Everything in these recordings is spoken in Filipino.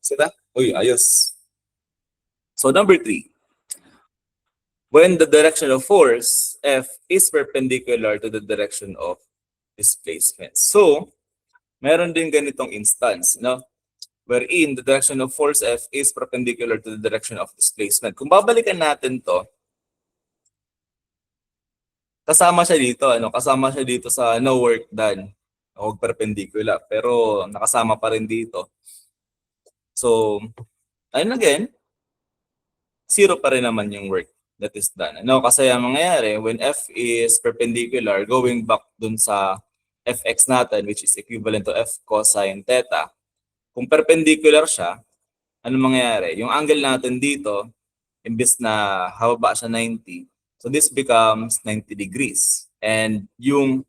Sita? Uy, ayos. So number 3. When the direction of force, F, is perpendicular to the direction of displacement. So, meron din ganitong instance, no? Wherein the direction of force F is perpendicular to the direction of displacement. Kung babalikan natin to, kasama siya dito, ano? Kasama siya dito sa no work done. O perpendicular. Pero nakasama pa rin dito. So, and again, zero pa rin naman yung work that is done. Ano? Kasi ang mangyayari, when F is perpendicular, going back dun sa Fx natin, which is equivalent to F cosine theta, kung perpendicular siya, ano mangyayari? Yung angle natin dito, imbis na hababa siya 90, so this becomes 90 degrees. And yung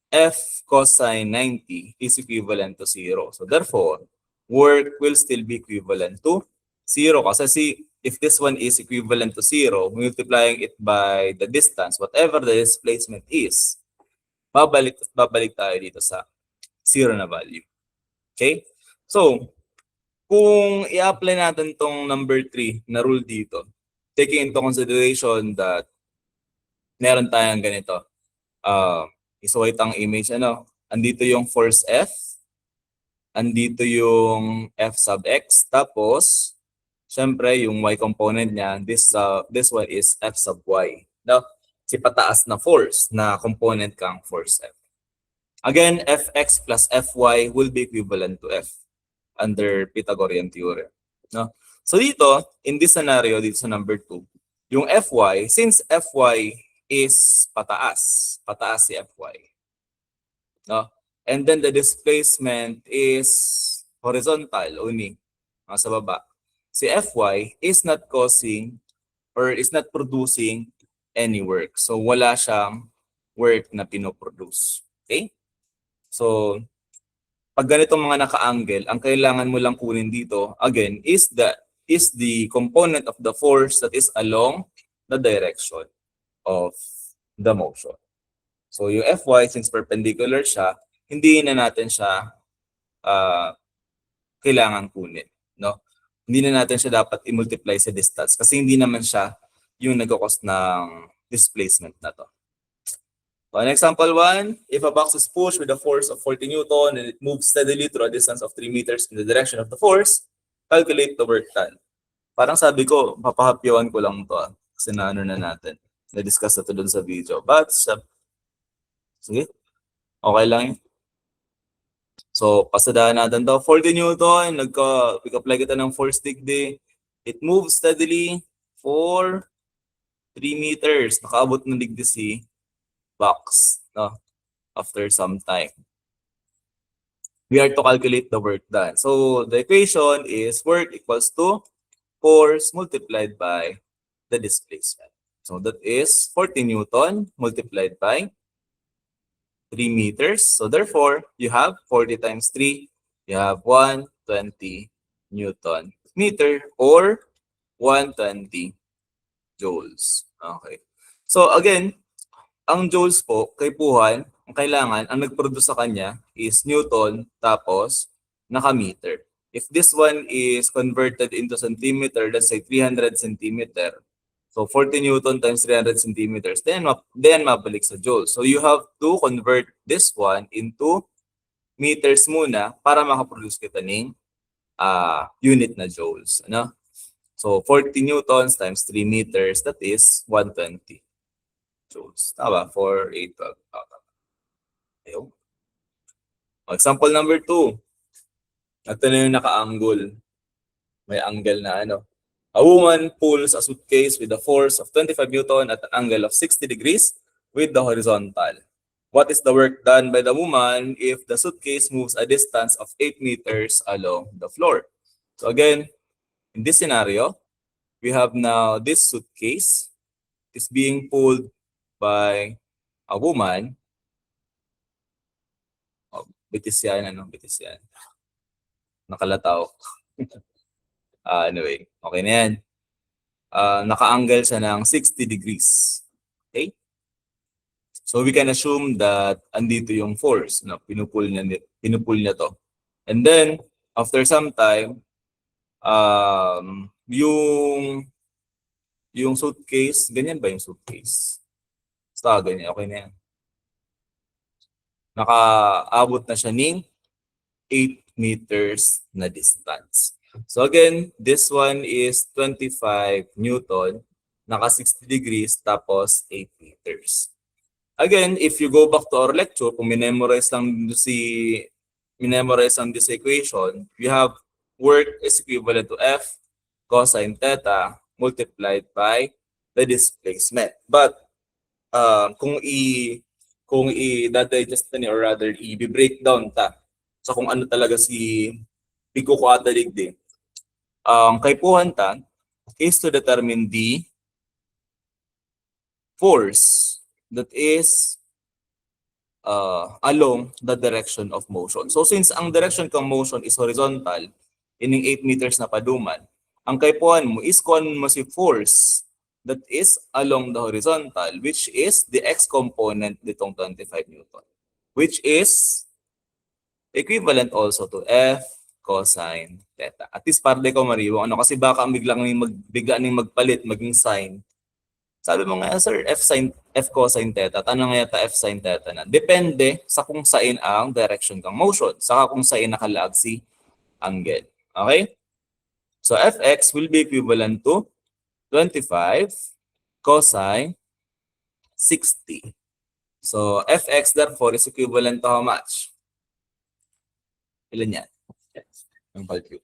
F cosine 90 is equivalent to 0. So therefore, work will still be equivalent to 0. Kasi if this one is equivalent to 0, multiplying it by the distance, whatever the displacement is, babalik tayo dito sa 0 na value. Okay? So, kung i-apply natin tong number 3 na rule dito, taking into consideration that meron tayong ganito, isuwait ang image, ano, andito yung force F, andito yung F sub X, tapos, syempre, yung Y component niya, this one is F sub Y. Now, si pataas na force na component kang force F. Again, Fx plus Fy will be equivalent to F under Pythagorean theorem. No? So dito, in this scenario, dito sa number 2, yung Fy, since Fy is pataas si Fy. No? And then the displacement is horizontal only, sa baba. Si Fy is not causing or is not producing any work. So wala siyang work na pinoproduce. Okay? So pag ganitong mga naka-angle, ang kailangan mo lang kunin dito, again, is the component of the force that is along the direction of the motion. So yung Fy, since perpendicular siya, hindi na natin siya kailangan kunin. No? Hindi na natin siya dapat i-multiply sa distance kasi hindi naman siya yung nag-cause ng displacement na to. So in example 1, if a box is pushed with a force of 40 Newton and it moves steadily through a distance of 3 meters in the direction of the force, calculate the work done. Parang sabi ko, papahapyawan ko lang to kasi na-ano na natin. Na-discuss na to dun sa video. But, sige, okay lang yun. So, pasadahan natin to. 40 Newton, nagka-apply kita ng force degree. It moves steadily for 3 meters. Nakaabot ng degree si box, no? After some time. We are to calculate the work done. So, the equation is work equals to force multiplied by the displacement. So, that is 40 Newton multiplied by 3 meters. So therefore, you have 40 times 3, you have 120 Newton meter or 120 joules. Okay. So again, ang joules po, kay Puhan, ang kailangan, ang nag-produce sa kanya is Newton tapos naka-meter. If this one is converted into centimeter, let's say 300 centimeter, so 40 Newton times 300 centimeters, then mabalik sa joules. So you have to convert this one into meters muna para makaproduce kita ng unit na joules. Ano? So 40 Newtons times 3 meters, that is 120 joules. Tama? 4, 8, 12. Ayun. Example number 2. Ito na yung naka-angle. May angle na ano. A woman pulls a suitcase with a force of 25 Newton at an angle of 60 degrees with the horizontal. What is the work done by the woman if the suitcase moves a distance of 8 meters along the floor? So again, in this scenario, we have now this suitcase is being pulled by a woman. Oh, bitis yan, ano? Bitis yan. Nakalataw. Anyway, okay na yan. Naka-angle siya ng 60 degrees. Okay? So we can assume that andito yung force, no? Pinupul niya to. And then After some time, yung suitcase, ganyan ba yung suitcase? Basta ganyan, okay na yan. Nakaabot na siya ng 8 meters na distance. So again, this one is 25 Newton, naka 60 degrees, tapos 8 meters. Again, if you go back to our lecture, kung minemorize lang this equation, we have work is equivalent to F cosine theta multiplied by the displacement. But kung i-digest na niya, or rather i-breakdown ta sa kung ano talaga si Pico Quadriligde, kaipuhan ta is to determine the force that is along the direction of motion. So since ang direction ng motion is horizontal, ining 8 meters na paduman, ang kaipuhan mo is kung mo si force that is along the horizontal, which is the x component nitong 25 Newton, which is equivalent also to F cosine theta. At least para di ko mariwang, kasi baka bigla ning magpalit, maging sign. Sabi mo nga, sir, F cosine theta, tanong nga yata F sin theta na. Depende sa kung saan ang direction ng motion, saka kung saan nakalaag si angle. Okay? So Fx will be equivalent to 25 cosine 60. So Fx therefore is equivalent to how much? Ilan yan? Yung value.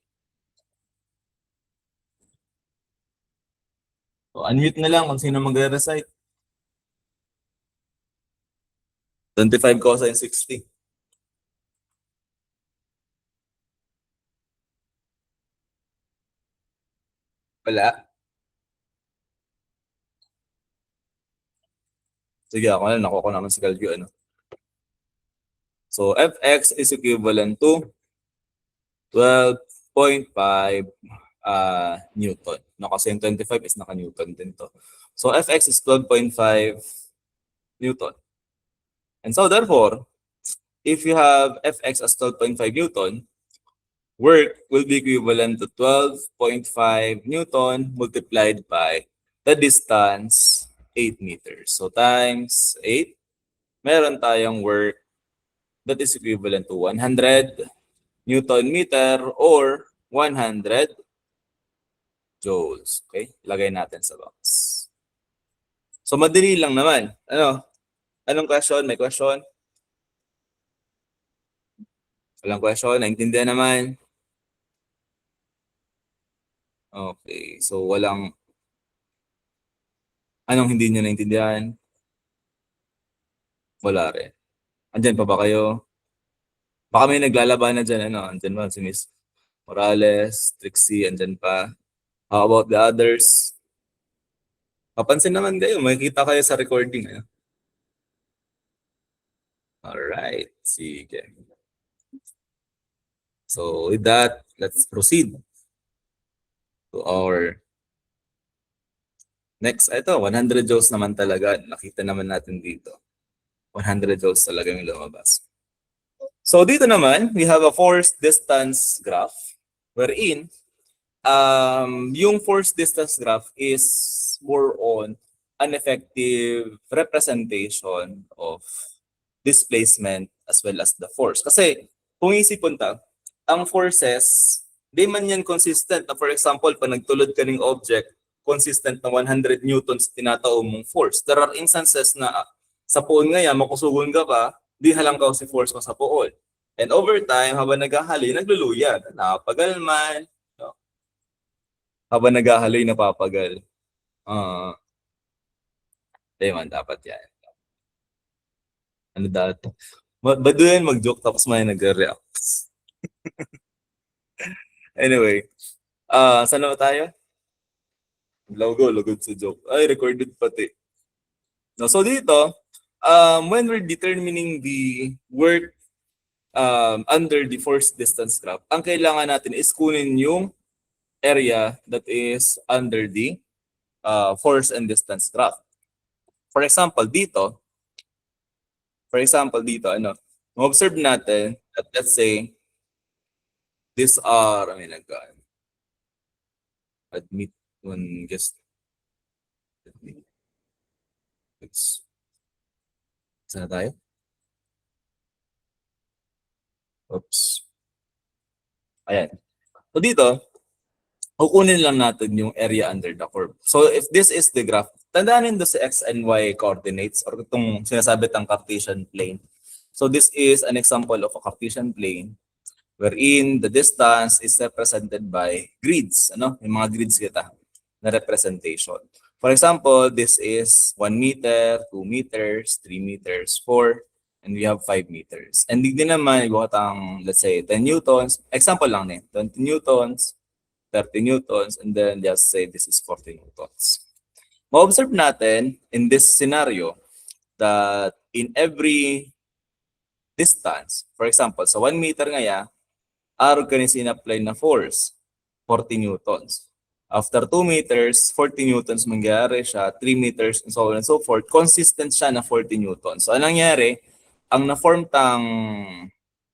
So unmute na lang kung sino magre-recite. 25 cosine 60. Wala. Sige, ako na, nakuha ko naman sa calcu, ano. So, Fx is equivalent to 12.5 Newton. No, kasi yung 25 is naka-Newton din to. So, Fx is 12.5 Newton. And so, therefore, if you have Fx as 12.5 Newton, work will be equivalent to 12.5 Newton multiplied by the distance 8 meters. So, times 8, meron tayong work that is equivalent to 100 Newton meter or 100 joules. Okay? Lagay natin sa box. So, madali lang naman. Anong question? May question? Walang question? Naintindihan naman? Okay. So, walang... Anong hindi nyo naintindihan? Wala rin. Andyan pa ba kayo? Baka may naglalaban na dyan. Andyan ba? Si Miss Morales, Trixie, andyan pa. How about the others? Papansin naman kayo. Makikita kayo sa recording. Alright. Sige. So with that, let's proceed to our next. Ito, 100 joules naman talaga. Nakita naman natin dito. 100 joules talaga yung lumabas. So dito naman, we have a force distance graph wherein yung force distance graph is more on an effective representation of displacement as well as the force. Kasi kung isipon ta, ang forces, di man yan consistent. For example, pag nagtulod ka ng object, consistent na 100 newtons tinatao mong force. There are instances na sa puon nga yan, makusugon ka pa, di halangkaw si force mo sa puon. And over time, habang naghahali, nagluluya. Napagal man. No? Habang naghahali, napapagal. Di man, dapat yan. Ano dapat? Ba't doon mag-joke tapos may nag-react? Anyway, saan na tayo? Lugod sa joke. Ay, recorded pati. No, so dito, when we're determining the work under the force distance graph, ang kailangan natin is kunin yung area that is under the force and distance graph. For example, dito, observe natin that let's say These are, admit one guest. Saan na tayo? Oops. Ayan. So dito, kukunin lang natin yung area under the curve. So if this is the graph, tandaan nyo sa x and y coordinates or itong sinasabi ng Cartesian plane. So this is an example of a Cartesian plane wherein the distance is represented by grids. Yung mga grids kita na representation. For example, this is 1 meter, 2 meters, 3 meters, 4, and we have 5 meters. And hindi naman ibuhat ang, let's say, 10 newtons. Example lang 20 newtons, 30 newtons, and then just say this is 40 newtons. Ma-observe natin in this scenario that in every distance, for example, sa 1 meter ngaya, araw ka apply na force, 40 newtons. After 2 meters, 40 newtons mangyari siya, 3 meters, and so on and so forth. Consistent siya na 40 newtons. So, anong nangyari? Ang na-form tang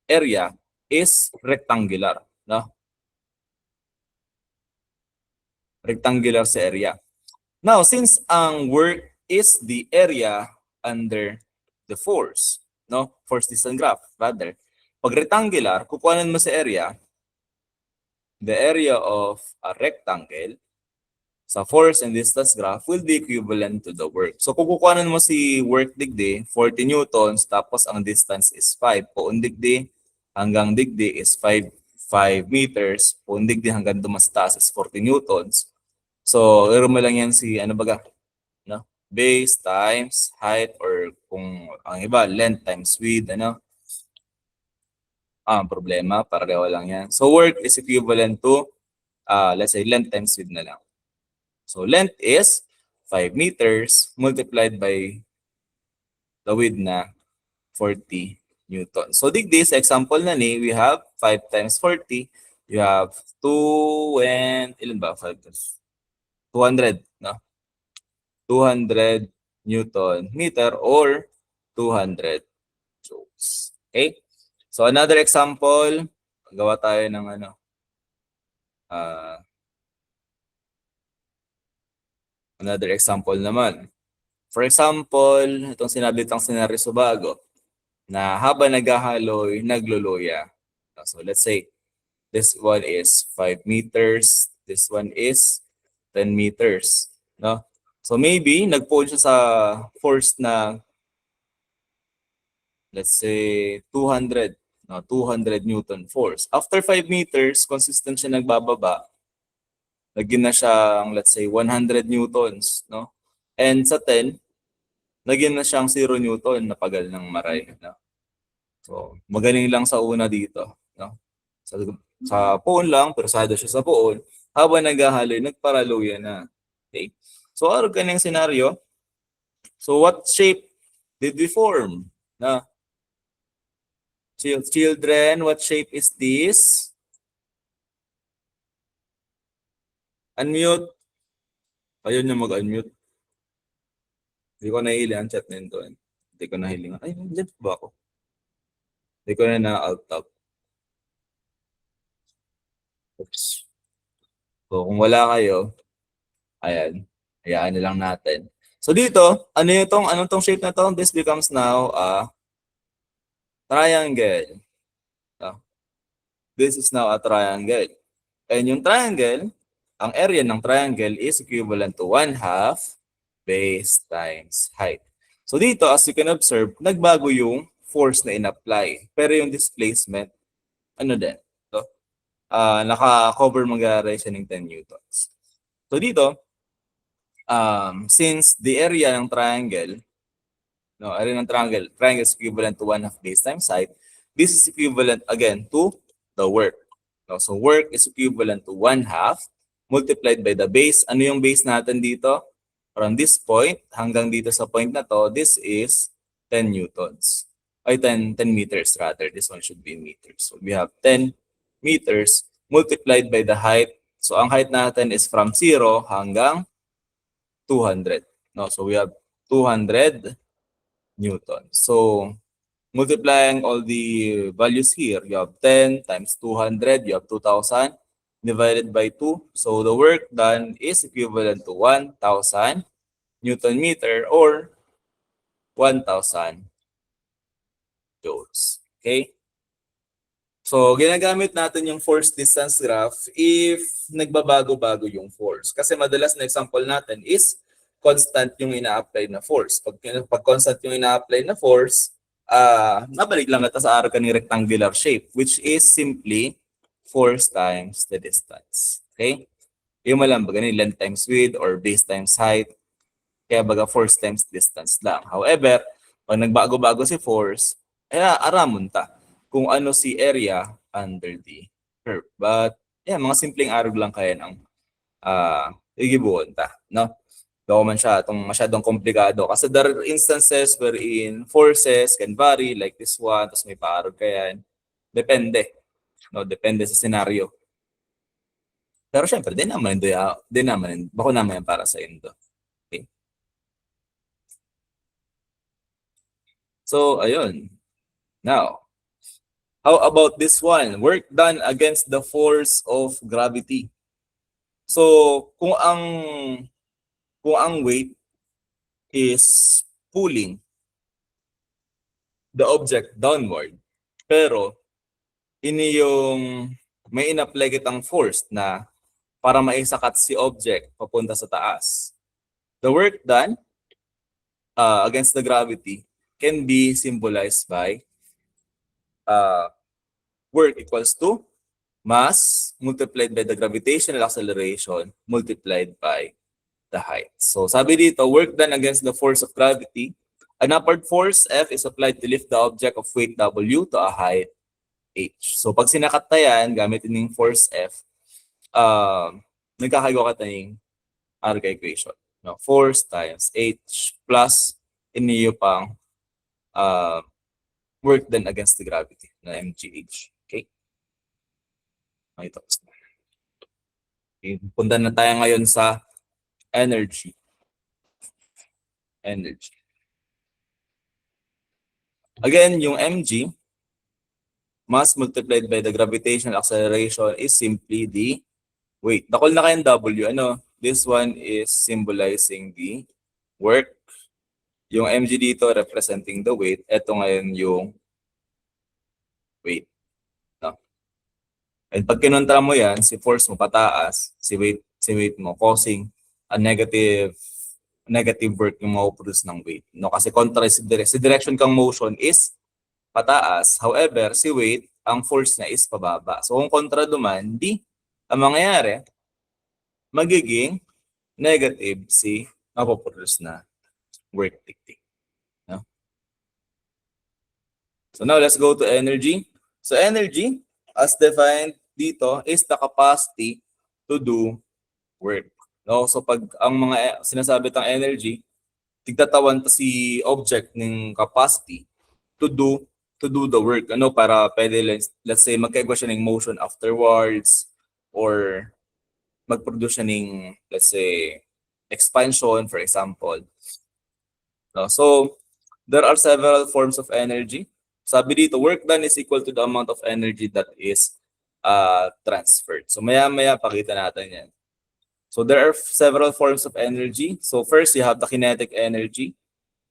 area is rectangular. No? Rectangular sa area. Now, since ang work is the area under the force, no? Force distance graph, rather. Pag rectangular, kukuhanan mo sa area, the area of a rectangle sa force and distance graph will be equivalent to the work. So kung kukuhanan mo si work digdi, 40 newtons, tapos ang distance is 5. Puun digdi hanggang digdi is 5 meters. Puun digdi hanggang dumastas is 40 newtons. So laro mo lang yan si no? Base times height, or kung ang iba, length times width, ang problema, pareho lang yan. So work is equivalent to, let's say, length times width na lang. So length is 5 meters multiplied by the width na 40 newtons. So digdi sa example na ni, we have 5 times 40, you have 2 and, ilan ba? 5 times 200, no? 200 Newton meter or 200 joules. Okay? So another example, gawa tayo ng another example naman. For example, itong sinabi itong scenario sa bago, na habang naghahaloy, nagluluya. So let's say, this one is 5 meters, this one is 10 meters. No? So maybe, nag-pull siya sa force na, let's say, 200. No, 200 Newton force. After 5 meters, consistent siya nagbababa. Naging na siyang, let's say, 100 Newtons. No? And sa 10, naging na siyang 0 Newton na pagal ng maray. No? So, magaling lang sa una dito. No? Sa poon lang, persado siya sa poon. Habang naghahaloy, nagparaluya na. Okay? So, ano kanyang senaryo? So, what shape did we form? Na? Children, what shape is this? Unmute. Ayun yung mag-unmute. Hindi ko nahili ang chat nito. Hindi ko nahiling. Ay, dyan ba ako? Hindi ko na na-alt tab. Oops. So, kung wala kayo, ayan. Hayaan na lang natin. So, dito, anong tong shape na to? This becomes now a triangle. This is now a triangle. And yung triangle, ang area ng triangle is equivalent to 1/2 base times height. So dito, as you can observe, nagbago yung force na in-apply. Pero yung displacement, din? So, naka-cover mag-aaray siya ng 10 newtons. So dito, since the area ng triangle, area ng triangle is equivalent to 1/2 base times height, this is equivalent again to the work. So work is equivalent to 1/2 multiplied by the base. Ano yung base natin dito? From this point hanggang dito sa point na to, this is 10 newtons. Ay, 10 meters rather. This one should be in meters. So we have 10 meters multiplied by the height. So ang height natin is from 0 hanggang 200. No? So we have 200 newtons. So multiplying all the values here, you have 10 times 200, you have 2,000 divided by 2. So the work done is equivalent to 1,000 Newton meter or 1,000 joules. Okay? So, ginagamit natin yung force distance graph if nagbabago-bago yung force. Kasi madalas na example natin is constant yung ina-apply na force. Pag constant yung ina-apply na force, nabalik lang natin sa arc ng rectangular shape, which is simply force times the distance. Okay? Yung malang baga length times width or base times height. Kaya baga force times distance lang. However, pag nagbago-bago si force, aramon ta kung ano si area under the curve. But, yeah, mga simpleng arog lang kaya ng igibuon ta. No? Daw man siya itong masyadong komplikado. Kasi there are instances wherein forces can vary like this one, tapos may paarog kaya. Depende. No? Depende sa scenario. Pero syempre, din naman bako naman yan para sa indo. Okay. So, ayun. Now, how about this one? Work done against the force of gravity. So, kung ang weight is pulling the object downward, pero ini yung may in-apply kitang force na para maisakat si object papunta sa taas. The work done against the gravity can be symbolized by work equals to mass multiplied by the gravitational acceleration multiplied by the height. So sabi dito, work done against the force of gravity, an upward force F is applied to lift the object of weight W to a height H. So pag sinakat na yan, gamitin yung force F, nagkakagawa ka tayong Arca equation. No? Force times H plus iniyo pang work done against the gravity na mgh. Okay? Ito. Okay. Punta na tayo ngayon sa energy. Again, yung mg, mass multiplied by the gravitational acceleration is simply the weight. Nakol na kayong W. This one is symbolizing the work. Yung mg dito representing the weight. Ito ngayon yung weight. No? And pag kinontra mo yan, si force mo pataas, si weight mo causing a negative work yung ma-produce ng weight. No? Kasi kontra si direction kang motion is pataas. However, si weight, ang force niya is pababa. So kung kontra duman, ang mangyayari, magiging negative si mapoproduce na work dictate. No? So now let's go to energy. So energy, as defined dito, is the capacity to do work. No? So pag ang mga sinasabi tang energy, tigtatawan si object ng capacity to do the work. Para pwede, let's say, magkaigwa siya ng motion afterwards or mag-produce siya ng, let's say, expansion, for example. No? So, there are several forms of energy. Sabi dito, work done is equal to the amount of energy that is transferred. So, maya-maya pakita natin yan. So, there are several forms of energy. So, first, you have the kinetic energy,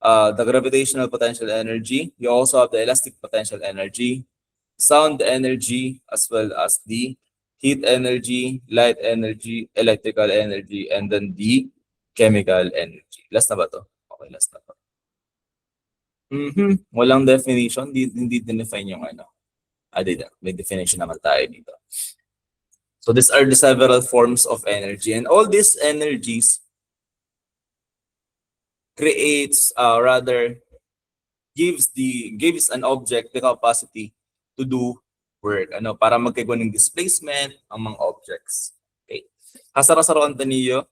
the gravitational potential energy. You also have the elastic potential energy, sound energy, as well as the heat energy, light energy, electrical energy, and then the chemical energy. Last na ba to? Okay, last na to. Walang definition, hindi define yung dito. May definition naman tayo dito. So these are the several forms of energy, and all these energies creates, gives an object the capacity to do work. Para magkaigwa ng displacement ang mga objects. Okay. Kasara-saroan niyo.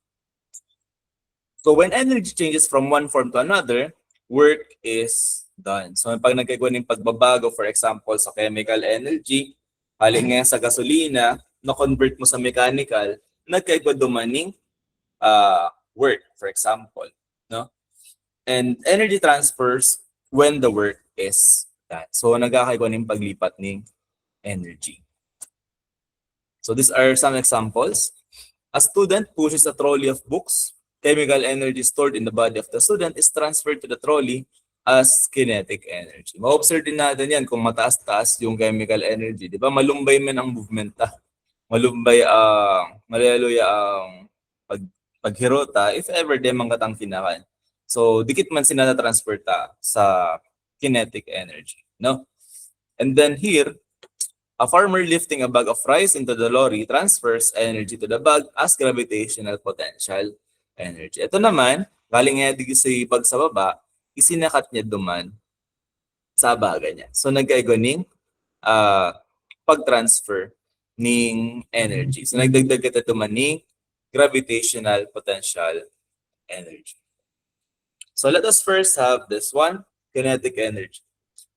So when energy changes from one form to another, work is done. So pag nagkaigwa ng pagbabago, for example, sa chemical energy, halin nga sa gasolina, na-convert mo sa mechanical, nagkaigwa dumaning work, for example. No? And energy transfers when the work is So, nagkakaiguan ng paglipat ng energy. So, these are some examples. A student pushes a trolley of books. Chemical energy stored in the body of the student is transferred to the trolley as kinetic energy. Ma-observe din natin yan kung mataas-taas yung chemical energy. Di ba? Malumbay man ang movement ta. Malumbay ang, malaluya ang paghirota if ever di mangkatang kinakan. So, dikit man sinata-transfer ta sa kinetic energy. No? And then here, a farmer lifting a bag of rice into the lorry transfers energy to the bag as gravitational potential energy. Ito naman, galing nga dito sa bag sa baba, isinakat niya duman sa baga niya. So nagkaigoning pag-transfer ng energy. So nagdagdag ito duman ng gravitational potential energy. So let us first have this one, kinetic energy.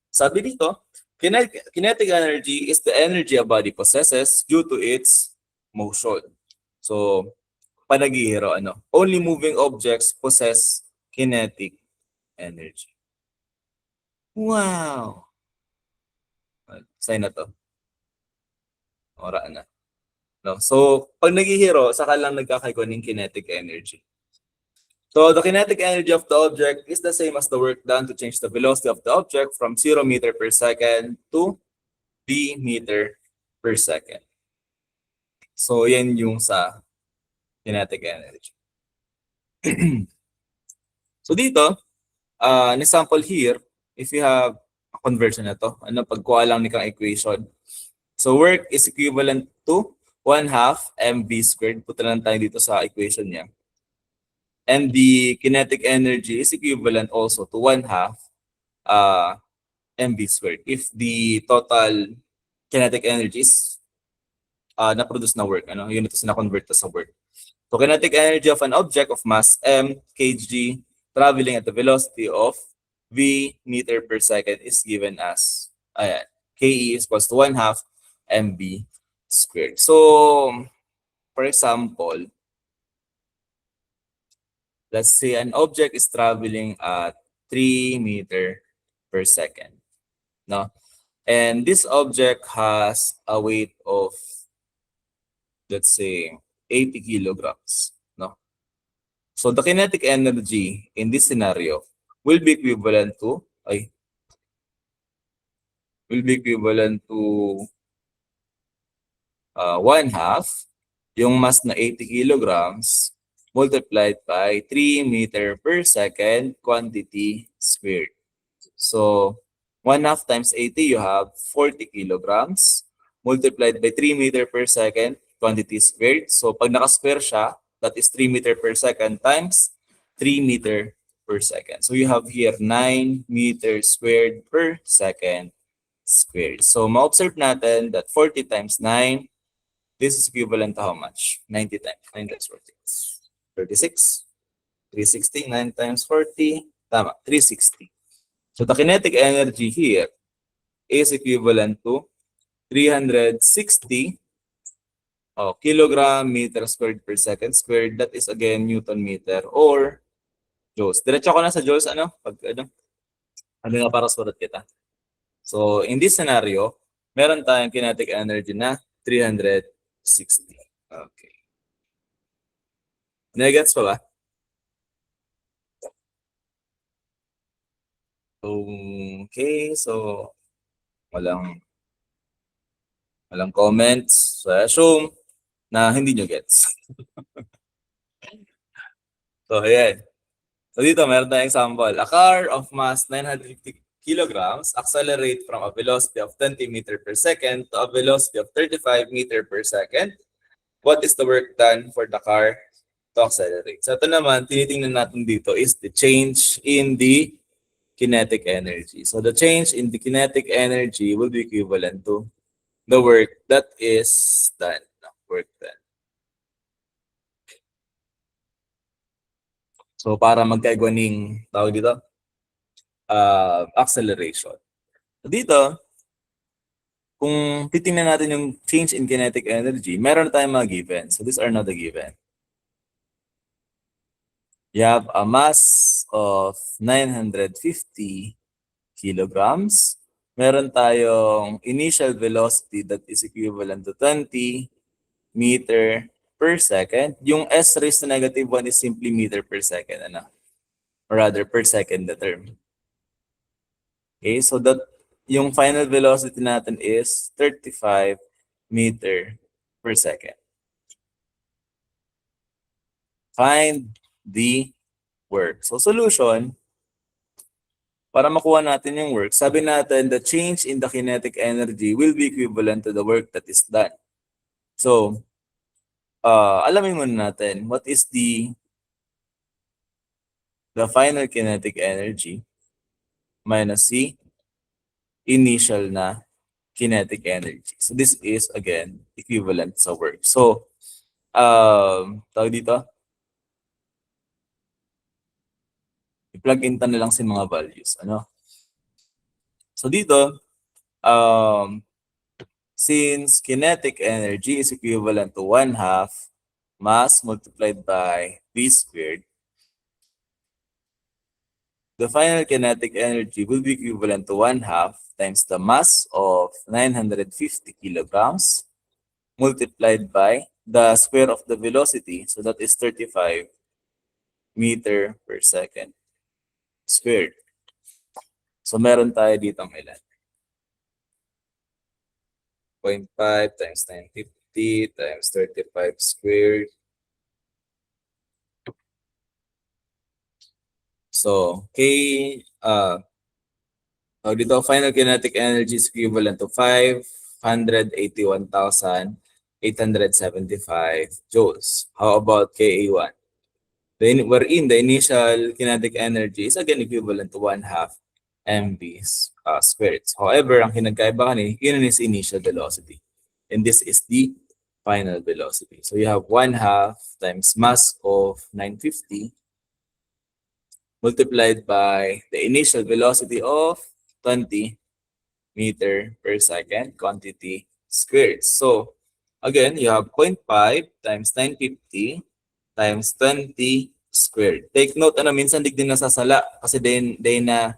Sabi dito, kinetic energy is the energy a body possesses due to its motion. So, panaghihiro, only moving objects possess kinetic energy. Wow! Sign na to. Ora na. No? So, pag naghihiro, saka lang nagkakaiguan ng kinetic energy. So, the kinetic energy of the object is the same as the work done to change the velocity of the object from 0 meter per second to v meter per second. So, yan yung sa kinetic energy. So, dito, an example here, if you have a conversion na to, pagkuha lang ni kang equation. So, work is equivalent to 1/2 mv squared. Punta lang tayo dito sa equation niya. And the kinetic energy is equivalent also to 1/2 mv squared. If the total kinetic energy is na-produce na work, yun ito sina-convert sa work. So kinetic energy of an object of mass m kg traveling at the velocity of v meter per second is given as ke is equals to 1/2 mv squared. So, for example, let's say an object is traveling at 3 meter per second. No? And this object has a weight of, let's say, 80 kilograms. No? So the kinetic energy in this scenario will be equivalent to 1/2 yung mass na 80 kilograms multiplied by 3 meter per second quantity squared. So 1/2 times 80, you have 40 kilograms multiplied by 3 meter per second quantity squared. So pag naka-square siya, that is 3 meter per second times 3 meter per second. So you have here 9 meters squared per second squared. So ma-observe natin that 40 times 9, this is equivalent to how much? 90 times 9 times 40. 36. 360, 9 times 40. Tama, 360. So the kinetic energy here is equivalent to 360 kilogram meter squared per second squared. That is again Newton meter or joules. Diretso ko na sa joules, nga para sulat kita. So in this scenario, meron tayong kinetic energy na 360. Okay. Nagets pa ba? Okay, so walang comments. So I assume na hindi nyo gets. So ayan. So dito meron tayong example. A car of mass 950 kilograms accelerate from a velocity of 20 meter per second to a velocity of 35 meter per second. What is the work done for the car to accelerate? So ito naman, tinitingnan natin dito is the change in the kinetic energy. So the change in the kinetic energy will be equivalent to the work that is done. Work done. So para magkaiguaning tawag dito, acceleration. So dito, kung titingnan natin yung change in kinetic energy, meron tayong mga given. So these are not the given. You have a mass of 950 kilograms meron tayong initial velocity that is equivalent to 20 meter per second. Yung s raised to negative 1 is simply meter per second, ano? Or rather, per second the term. Okay, so that yung final velocity natin is 35 meter per second. Find the work. So solution, para makuha natin yung work, sabi natin the change in the kinetic energy will be equivalent to the work that is done. So, alamin muna natin what is the final kinetic energy minus the initial na kinetic energy. So this is again equivalent sa work. So, tawag dito, i-plug in na lang si mga values, ano? So dito, since kinetic energy is equivalent to 1/2 mass multiplied by v squared, the final kinetic energy will be equivalent to 1/2 times the mass of 950 kilograms multiplied by the square of the velocity. So that is 35 meter per second squared. So meron tayo ditong ilan? 0.5 times 950 times 35 squared. So, dito, final kinetic energy is equivalent to 581,875 joules. How about Ka1? Wherein the initial kinetic energy is again equivalent to 1/2 mv squared. However, ang kinagkaiba kanina, yun is initial velocity. And this is the final velocity. So you have 1/2 times mass of 950 multiplied by the initial velocity of 20 meter per second quantity squared. So again, you have 0.5 times 950 times 20 squared. Take note, minsan din nasasala kasi they na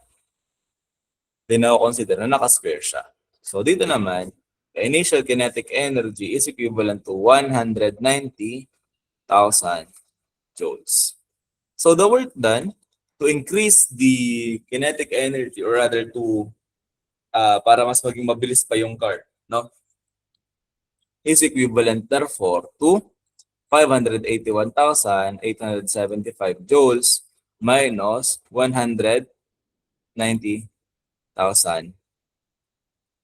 consider na naka-square siya. So dito naman, the initial kinetic energy is equivalent to 190,000 joules. So the work done to increase the kinetic energy, or rather to para mas maging mabilis pa yung car, no? Is equivalent therefore to 581,875 joules minus 190,000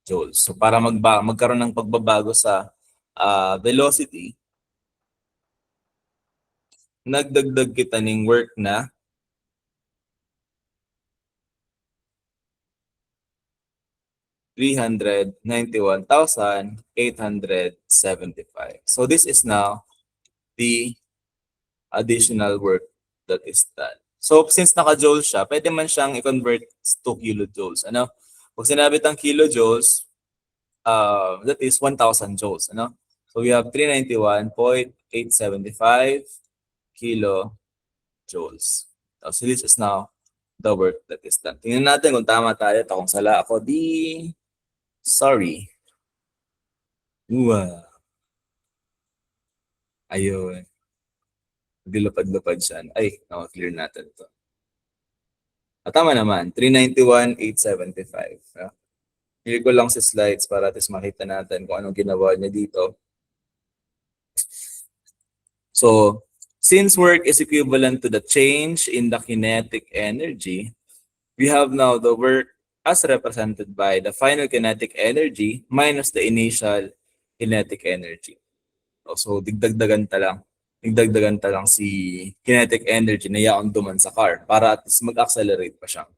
joules. So para magkaroon ng pagbabago sa velocity, nagdagdag kita ng work na 391,875. So this is now the additional work that is done. So since naka-joule siya, pwede man siyang i-convert to kilojoules. Ano? Pag sinabi tang kilojoules, that is 1,000 joules. Ano? So we have 391.875 kilojoules. So this is now the work that is done. Tingnan natin kung tama tayo. Kung sala ako, sorry. Ayun. Dilupad-lupad siya. Ay, clear natin ito. Tama naman, 391,875. Clear ko lang sa slides para at least makita natin kung anong ginawa niya dito. So, since work is equivalent to the change in the kinetic energy, we have now the work as represented by the final kinetic energy minus the initial kinetic energy. So, digdagdagan ta lang si kinetic energy na yaon duman sa car para at least mag-accelerate pa siyang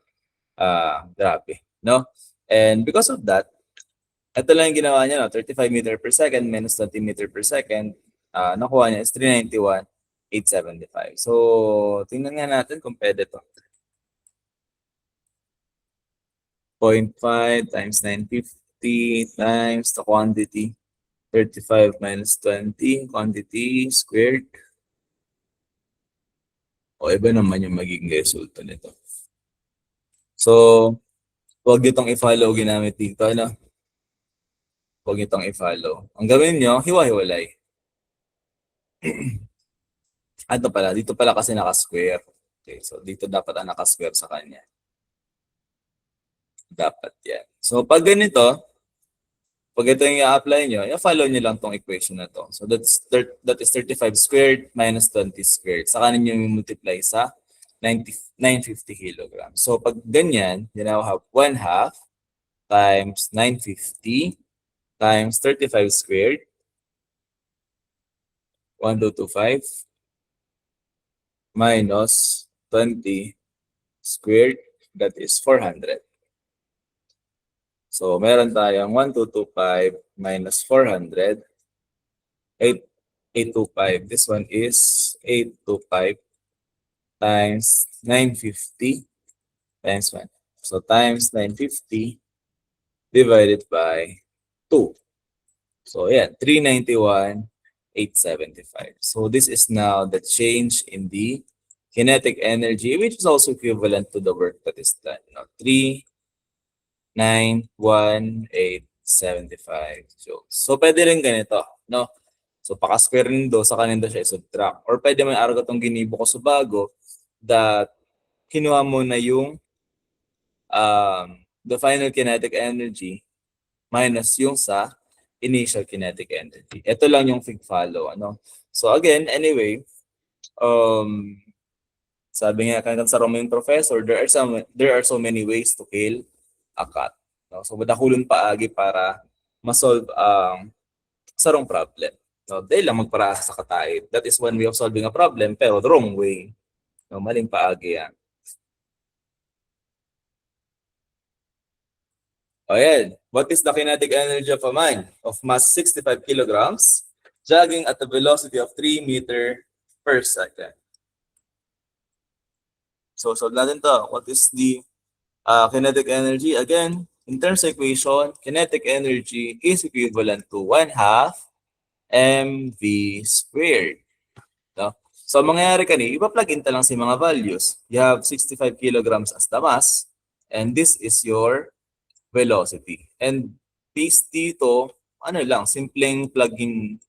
grabe, no? And because of that, ito lang yung ginawa niya, no? 35 meter per second minus 20 meter per second, nakuha niya is 391,875. So, tingnan nga natin kung pwede to. 0.5 times 950 times the quantity 35 minus 20 quantity squared. O iba naman yung magiging resulta nito. So, Huwag nyo itong i-follow ginamit dito, ano? Huwag nyo itong i-follow. Ang gawin nyo, hiwa-hiwalay. Ano pala, dito pala kasi naka-square. Okay, so dito dapat ang naka-square sa kanya. Dapat yan. So pag ganito, pag ito yung i-apply nyo, i-follow nyo lang tong equation na to. So that is 35 squared minus 20 squared. Saka ninyo yung multiply sa 950 kilograms. So pag ganyan, you now have 1 half times 950 times 35 squared, 1225, minus 20 squared, that is 400. So meron tayong 1225 minus 400, 825. This one is 825 times 950 times 1. So times 950 divided by 2. So yeah, 391,875. So this is now the change in the kinetic energy, which is also equivalent to the work that is done. No? 391,875 joules. So pwede rin ganito, no? So paka-square nindo sa kanindo siya i-subtract. Or pwede man araw itong ginibo ko sa bago that kinuha mo na yung the final kinetic energy minus yung sa initial kinetic energy. Ito lang yung fig follow, ano? So again, anyway, sabi nga kanina sa Romeo professor, there are so many ways to kill a cat. No? So madakulon paagi para ma-solve ang sarong problem. No, dahil lang magparasa sa katay. That is one way of solving a problem, pero the wrong way. No, maling paagi yan. O yan. What is the kinetic energy of a man of mass 65 kilograms jogging at a velocity of 3 meter per second? So solve natin to. What is the kinetic energy? Again, in terms of equation, kinetic energy is equivalent to 1 half mv squared. No? So, ang mangyayari kanina, ipa-plug in lang sa mga values. You have 65 kilograms as the mass, and this is your velocity. And based dito, ano lang, simpleng plug in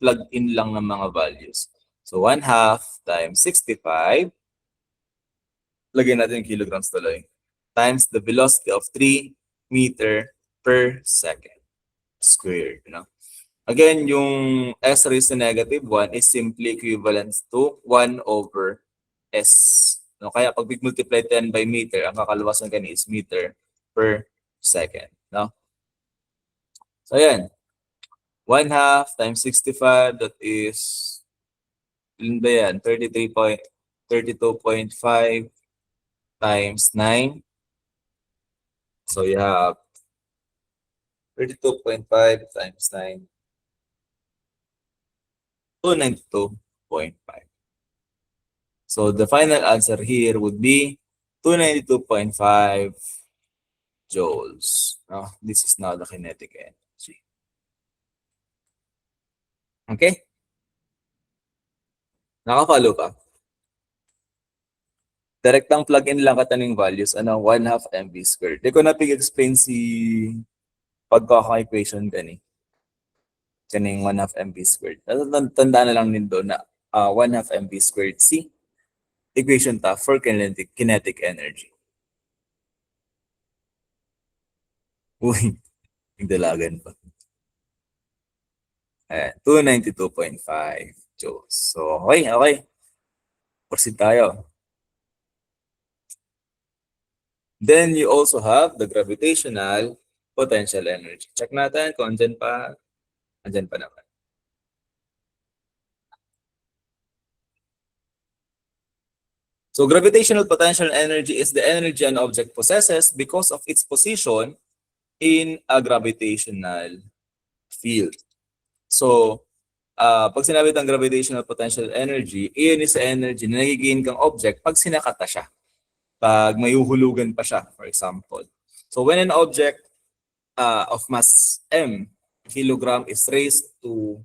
lang ng mga values. So, 1 half times 65, lagyan natin yung kilograms tuloy, times the velocity of 3 meter per second squared. You know? Again, yung s raised to negative 1 is simply equivalent to 1 over s. No? Kaya pag multiply 10 by meter, ang kakalawasan kanina is meter per second. No? So, yan. 1 half times 65, that is, ilan ba yan? 32.5 times 9. So, you have 32.5 times 9. 292.5. So the final answer here would be 292.5 joules. This is now the kinetic energy. Okay? Naka-follow ka? Direktang plug-in lang kataning values, 1 half mv squared. Di ko na pig-explain si pagkaka-equation gani. Kaning 1 half mv squared. Tandaan na lang din doon na 1 half mv squared C equation ta for kinetic energy. Uy, nagdalagan pa. 292.5 joules. So, okay. Proceed tayo. Then you also have the gravitational potential energy. Check natin kung andyan pa. Andyan pa naman. So gravitational potential energy is the energy an object possesses because of its position in a gravitational field. So, pag sinabi ng gravitational potential energy, iyon is energy na nagiging kang object pag sinakata siya. Pag may uhulugan pa siya, for example. So when an object of mass m kilogram is raised to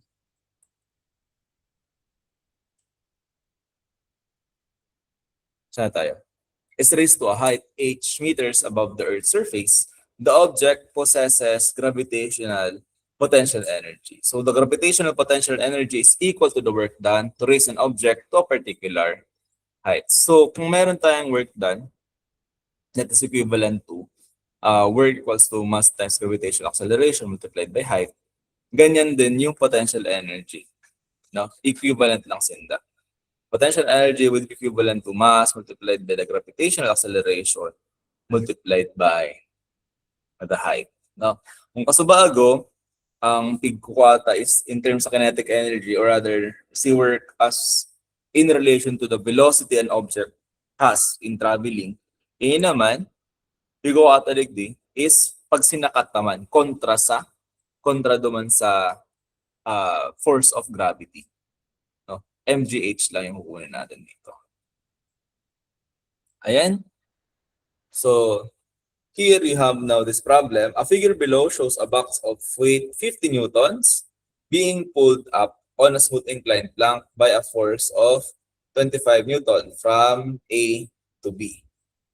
is raised to a height h meters above the Earth's surface, the object possesses gravitational potential energy. So the gravitational potential energy is equal to the work done to raise an object to a particular height. So kung meron tayong work done, that is equivalent to work equals to mass times gravitational acceleration multiplied by height. Ganyan din yung potential energy. No? Equivalent lang sinda. Potential energy will be equivalent to mass multiplied by the gravitational acceleration multiplied by the height. No? Kung kasubago, ang pigkukwata is in terms of kinetic energy or rather see work as in relation to the velocity an object has in traveling. Yun naman, pigkukwata digdi is pag sinakat naman kontra duman sa force of gravity. No? MGH lang yung kukunin natin dito. Ayan. So, here you have now this problem. A figure below shows a box of weight 50 newtons being pulled up on a smooth inclined plank by a force of 25 newton from A to B.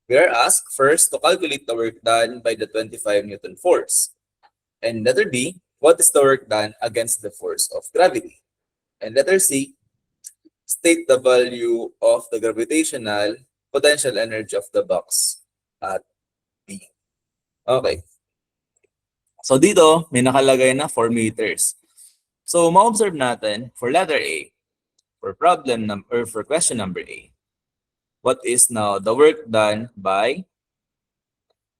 We are asked first to calculate the work done by the 25 newton force. And letter B, what is the work done against the force of gravity? And letter C, state the value of the gravitational potential energy of the box at B. Okay. So dito, may nakalagay na 4 meters. So ma-observe natin for letter A, for question number A, what is now the work done by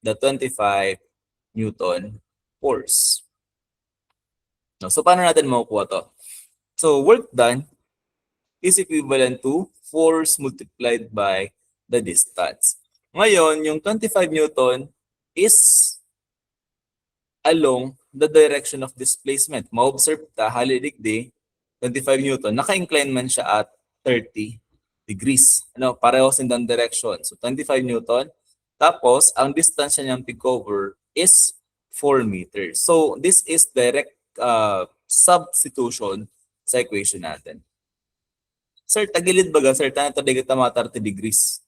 the 25 Newton force? No, so paano natin makukuha to? So work done is equivalent to force multiplied by the distance. Ngayon, yung 25 Newton is along the direction of displacement. Ma-observe ta, haliligdi, 25 Newton, naka-incline man siya at 30 degrees. Ano, pareho sindang direction. So 25 Newton. Tapos, ang distance niyang pig-cover is 4 meters. So this is direct substitution sa equation natin. Sir, tagilid baga, sir, tayo tadig tama 30 degrees.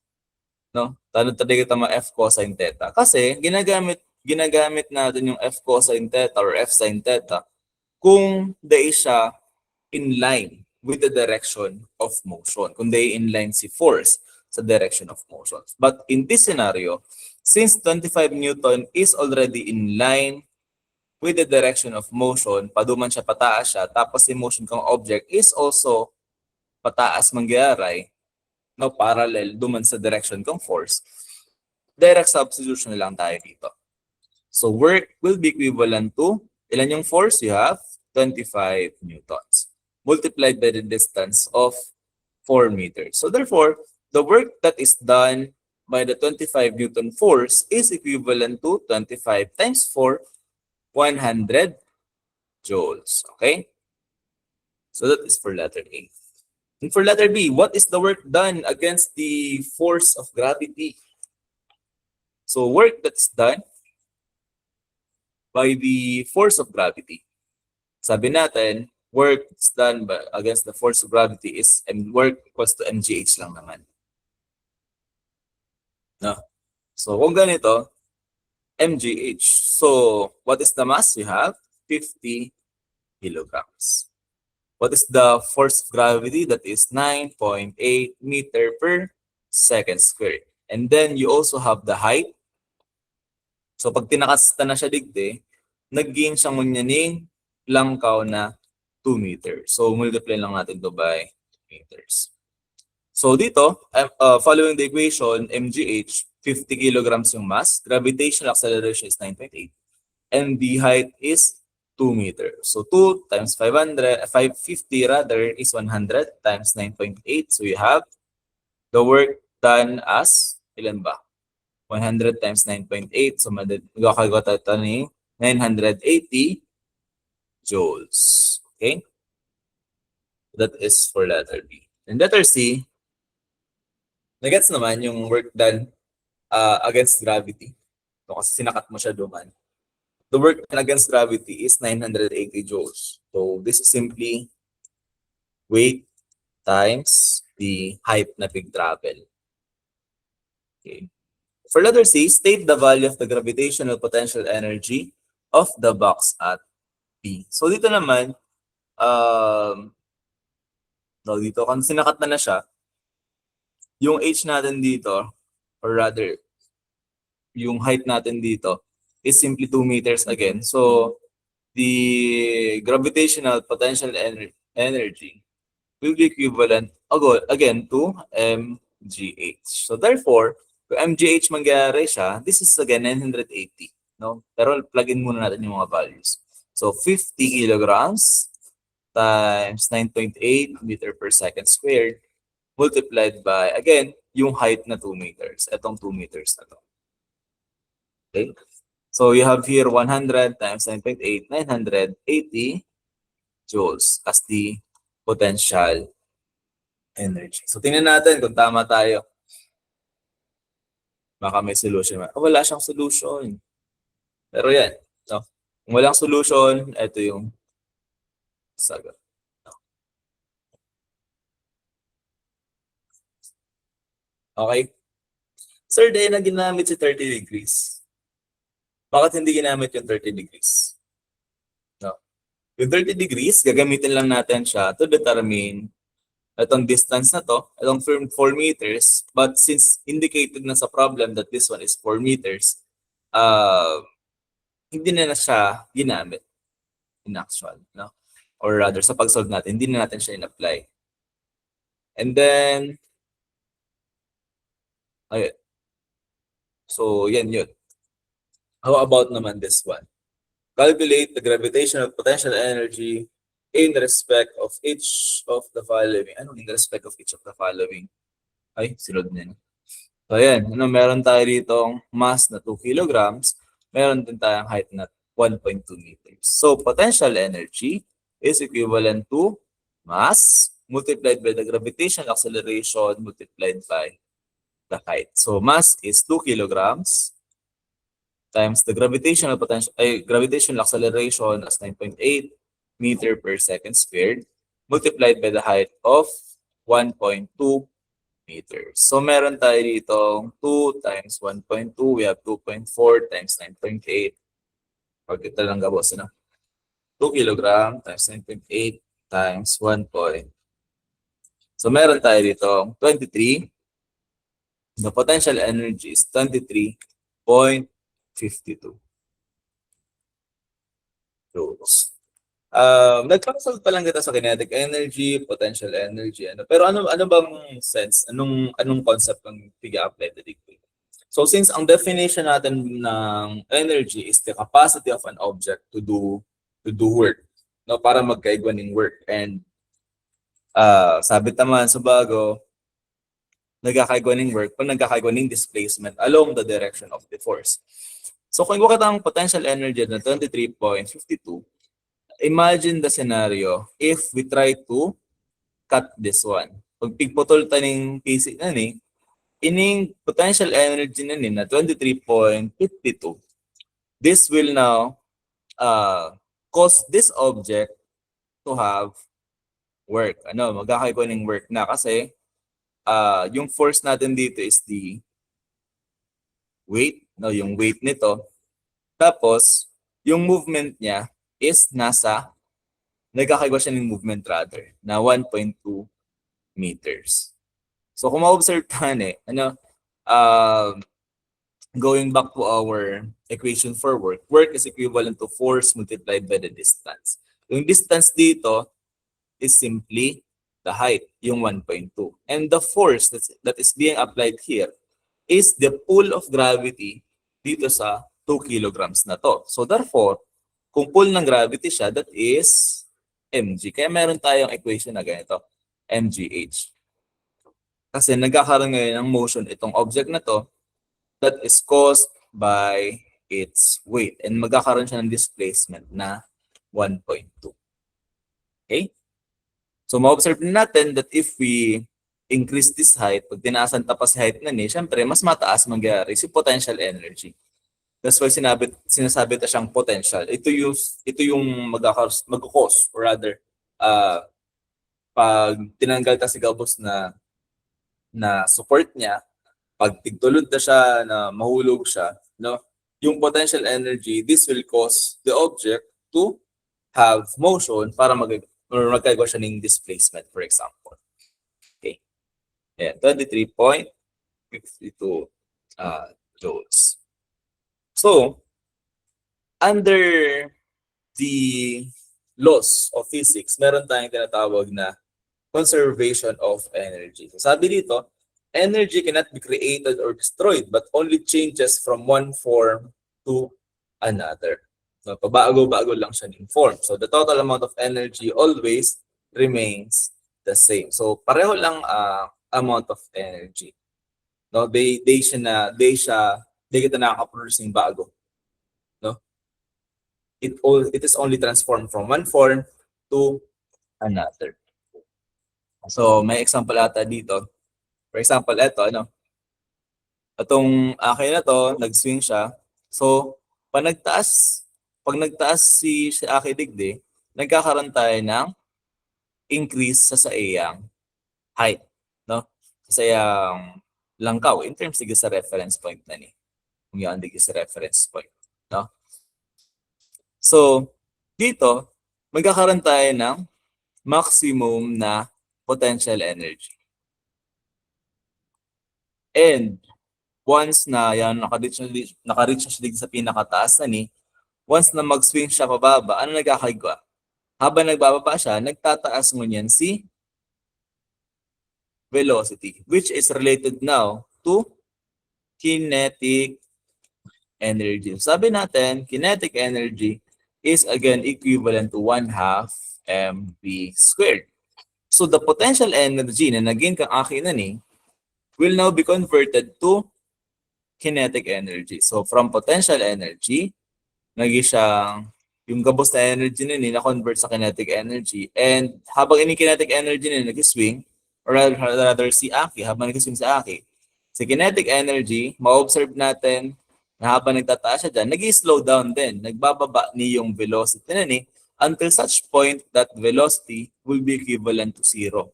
No? Tayo tadig tama F cosine theta. Kasi ginagamit natin yung F cosine theta or F sin theta kung day siya in line with the direction of motion. Kung day in line si force sa direction of motion. But in this scenario, since 25 Newton is already in line with the direction of motion, paduman siya, pataas siya, tapos si motion kang object is also pataas mangyayaray, no, parallel duman sa direction kang force, direct substitution na lang tayo dito. So work will be equivalent to, ilan yung force? You have 25 newtons multiplied by the distance of 4 meters. So therefore, the work that is done by the 25 Newton force is equivalent to 25 times 4, 100 joules. Okay? So that is for letter A. And for letter B, what is the work done against the force of gravity? So work that's done by the force of gravity. Sabi natin, work that's done against the force of gravity is work equals to mgh lang naman. No? So kung ganito, mgh. So what is the mass? You have 50 kilograms. What is the force of gravity? That is 9.8 meter per second squared. And then you also have the height. So pag tinakasta na siya digde, nag-gain siyang munyaning langkaw na 2 meters. So multiply lang natin to by 2 meters. So dito, following the equation, mgh, 50 kilograms yung mass, gravitational acceleration is 9.8, and the height is 2 meters. So 2 times 550 rather is 100 times 9.8. So you have the work done as, ilan ba? 100 times 9.8. So magkakagot ito ni 980 joules. Okay? That is for letter B. And letter C, nagets naman yung work done against gravity. So, kasi sinakat mo siya duman. The work done against gravity is 980 joules. So this is simply weight times the height na pig-travel. Okay. For letter C, state the value of the gravitational potential energy of the box at P. So dito naman, dito, kung sinakat na siya, yung H natin dito, or rather, yung height natin dito, is simply 2 meters again. So, the gravitational potential energy will be equivalent again to mgh. So therefore, kung mgh mangyayari siya, this is again 980. No? Pero plug-in muna natin yung mga values. So 50 kilograms times 9.8 meter per second squared multiplied by, again, yung height na 2 meters. Itong 2 meters na to. Okay? So you have here 100 times 9.8, 980 joules as the potential energy. So tingnan natin kung tama tayo. Baka may solution. Wala siyang solution. Pero yan. No? Kung walang solution, ito yung sagot. No? Okay? Sir, dahil na ginamit si 30 degrees. Bakit hindi ginamit yung 30 degrees? No? Yung 30 degrees, gagamitin lang natin siya to determine itong distance na to, itong 4 meters, but since indicated na sa problem that this one is 4 meters, hindi na siya ginamit in actual, no? Or rather, sa pag-solve natin, hindi na natin siya in-apply. And then, ayun. So, yan yun. How about naman this one? Calculate the gravitational potential energy in respect of each of the following. Ano in respect of each of the following? Ay, silod na yun. So, ayan. Meron tayo ditong mass na 2 kilograms. Meron din tayong height na 1.2 meters. So, potential energy is equivalent to mass multiplied by the gravitational acceleration multiplied by the height. So, mass is 2 kilograms times the gravitational acceleration as 9.8 meter per second squared multiplied by the height of 1.2 meters. So meron tayo dito 2 times 1.2, we have 2.4 times 9.8. Pag ito lang gabos, 2 kilogram times 9.8 times 1 point. So meron tayo dito 23. The potential energy is 23.52 joules. Nagpapasal pa lang kita sa kinetic energy, potential energy, Pero ano bang sense? Anong concept ang piga-apply dito? So since ang definition natin ng energy is the capacity of an object to do work, no, para magkaigwa ng work. And sabi naman sa bago, nagkakaigwa ng work pag nagkakaigwa ng displacement along the direction of the force. So kung wakita ang potential energy na 23.52, imagine the scenario if we try to cut this one. Pag pigputol taning PC na ni, ining potential energy na ni na 23.52, this will now cause this object to have work. Magkakaigwa ng work na kasi yung force natin dito is the weight, no, yung weight nito. Tapos, yung movement niya is nagkakaigwa siya ng movement rather, na 1.2 meters. So, kung ma-observe tayo, going back to our equation for work, work is equivalent to force multiplied by the distance. Yung distance dito is simply the height, yung 1.2. And the force that is being applied here is the pull of gravity dito sa 2 kilograms na to. So therefore, kung pull ng gravity siya, that is mg. Kaya meron tayong equation na ganito, mgh. Kasi nagkakaroon ngayon ng motion itong object na to that is caused by its weight. And magkakaroon siya ng displacement na 1.2. Okay? So ma-observe natin that if we increase this height, pag tinaasan tapos si height na ni, syempre mas mataas mangyari si potential energy. That's why sinasabi ito siyang potential. Ito yung mag-cause, or rather, pag tinanggal ta si Gabos na support niya, pag tigtulod na siya, na mahulog siya, no? Yung potential energy, this will cause the object to have motion para magkagawa siya ng displacement, for example. Okay. Yeah, 23.52 joules. So, under the laws of physics, meron tayong tinatawag na conservation of energy. So, sabi dito, energy cannot be created or destroyed but only changes from one form to another. So, pabago-bago lang siya ng form. So, the total amount of energy always remains the same. So, pareho lang amount of energy. No, they kita nakaka-produce ng bago. No? It is only transformed from one form to another. So, may example ata dito. For example, ito, ano? Itong akin na to, nag-swing siya. So, pag nagtaas si aking digdi, nagkakaroon tayo ng increase sa iyang height, no? Sa iyang langkaw in terms of sa reference point na ni. Kung yan digdi sa reference point, no? So, dito, magkakaroon tayo ng maximum na potential energy. And once na yan, naka-reach na siya dito sa pinakataas na ni, once na mag-swing siya pababa, ano nagkakagawa? Habang nagbababa siya, nagtataas mo niyan si velocity, which is related now to kinetic energy. Sabi natin, kinetic energy is again equivalent to 1/2 mv squared. So the potential energy na naging kang akin na ni will now be converted to kinetic energy. So from potential energy, naging siyang yung gabos na energy na na-convert sa kinetic energy. And habang kinetic energy na nag-swing, or rather si Aki, habang nag-swing sa Aki, si kinetic energy, ma-observe natin na habang nagtataas siya dyan, nag-slow down din. Nagbababa ni yung velocity na until such point that velocity will be equivalent to 0.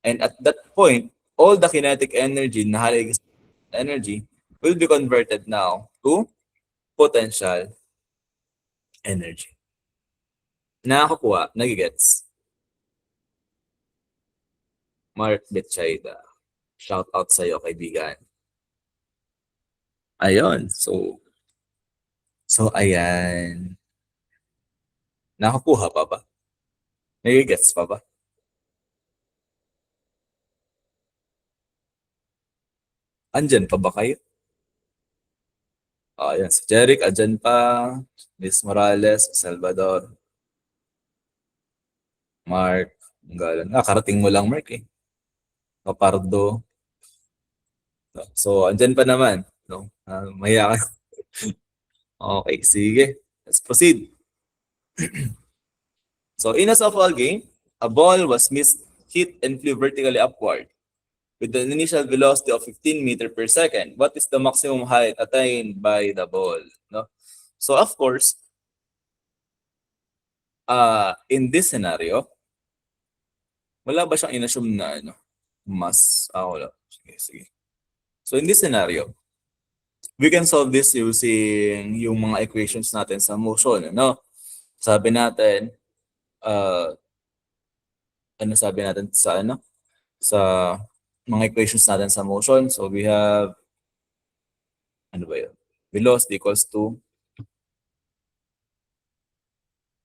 And at that point, all the kinetic energy na halaga energy will be converted now to potential energy. Nakakakuha, nagigets. Mark Betchayda. Shout out sa'yo, kaibigan. Ayun, so ayan. Nakakuha pa ba? Nagigets pa ba? Andyan pa ba kayo? Ayan, si Jeric, andyan pa. Miss Morales, Salvador. Mark, galang. Nakarating mo lang, Mark eh. Kapardo. So, andyan pa naman. No? Maya ka. Okay, sige. Let's proceed. So, in a softball game, a ball was hit and flew vertically upward with an initial velocity of 15 meters per second. What is the maximum height attained by the ball? No? So, of course, in this scenario, wala ba siyang inassume na mass? Wala. Sige. So, in this scenario, we can solve this using yung mga equations natin sa motion. Sabi natin, ano sabi natin sa sa mga equations natin sa motion? So, we have, ano ba yun? Velocity equals to,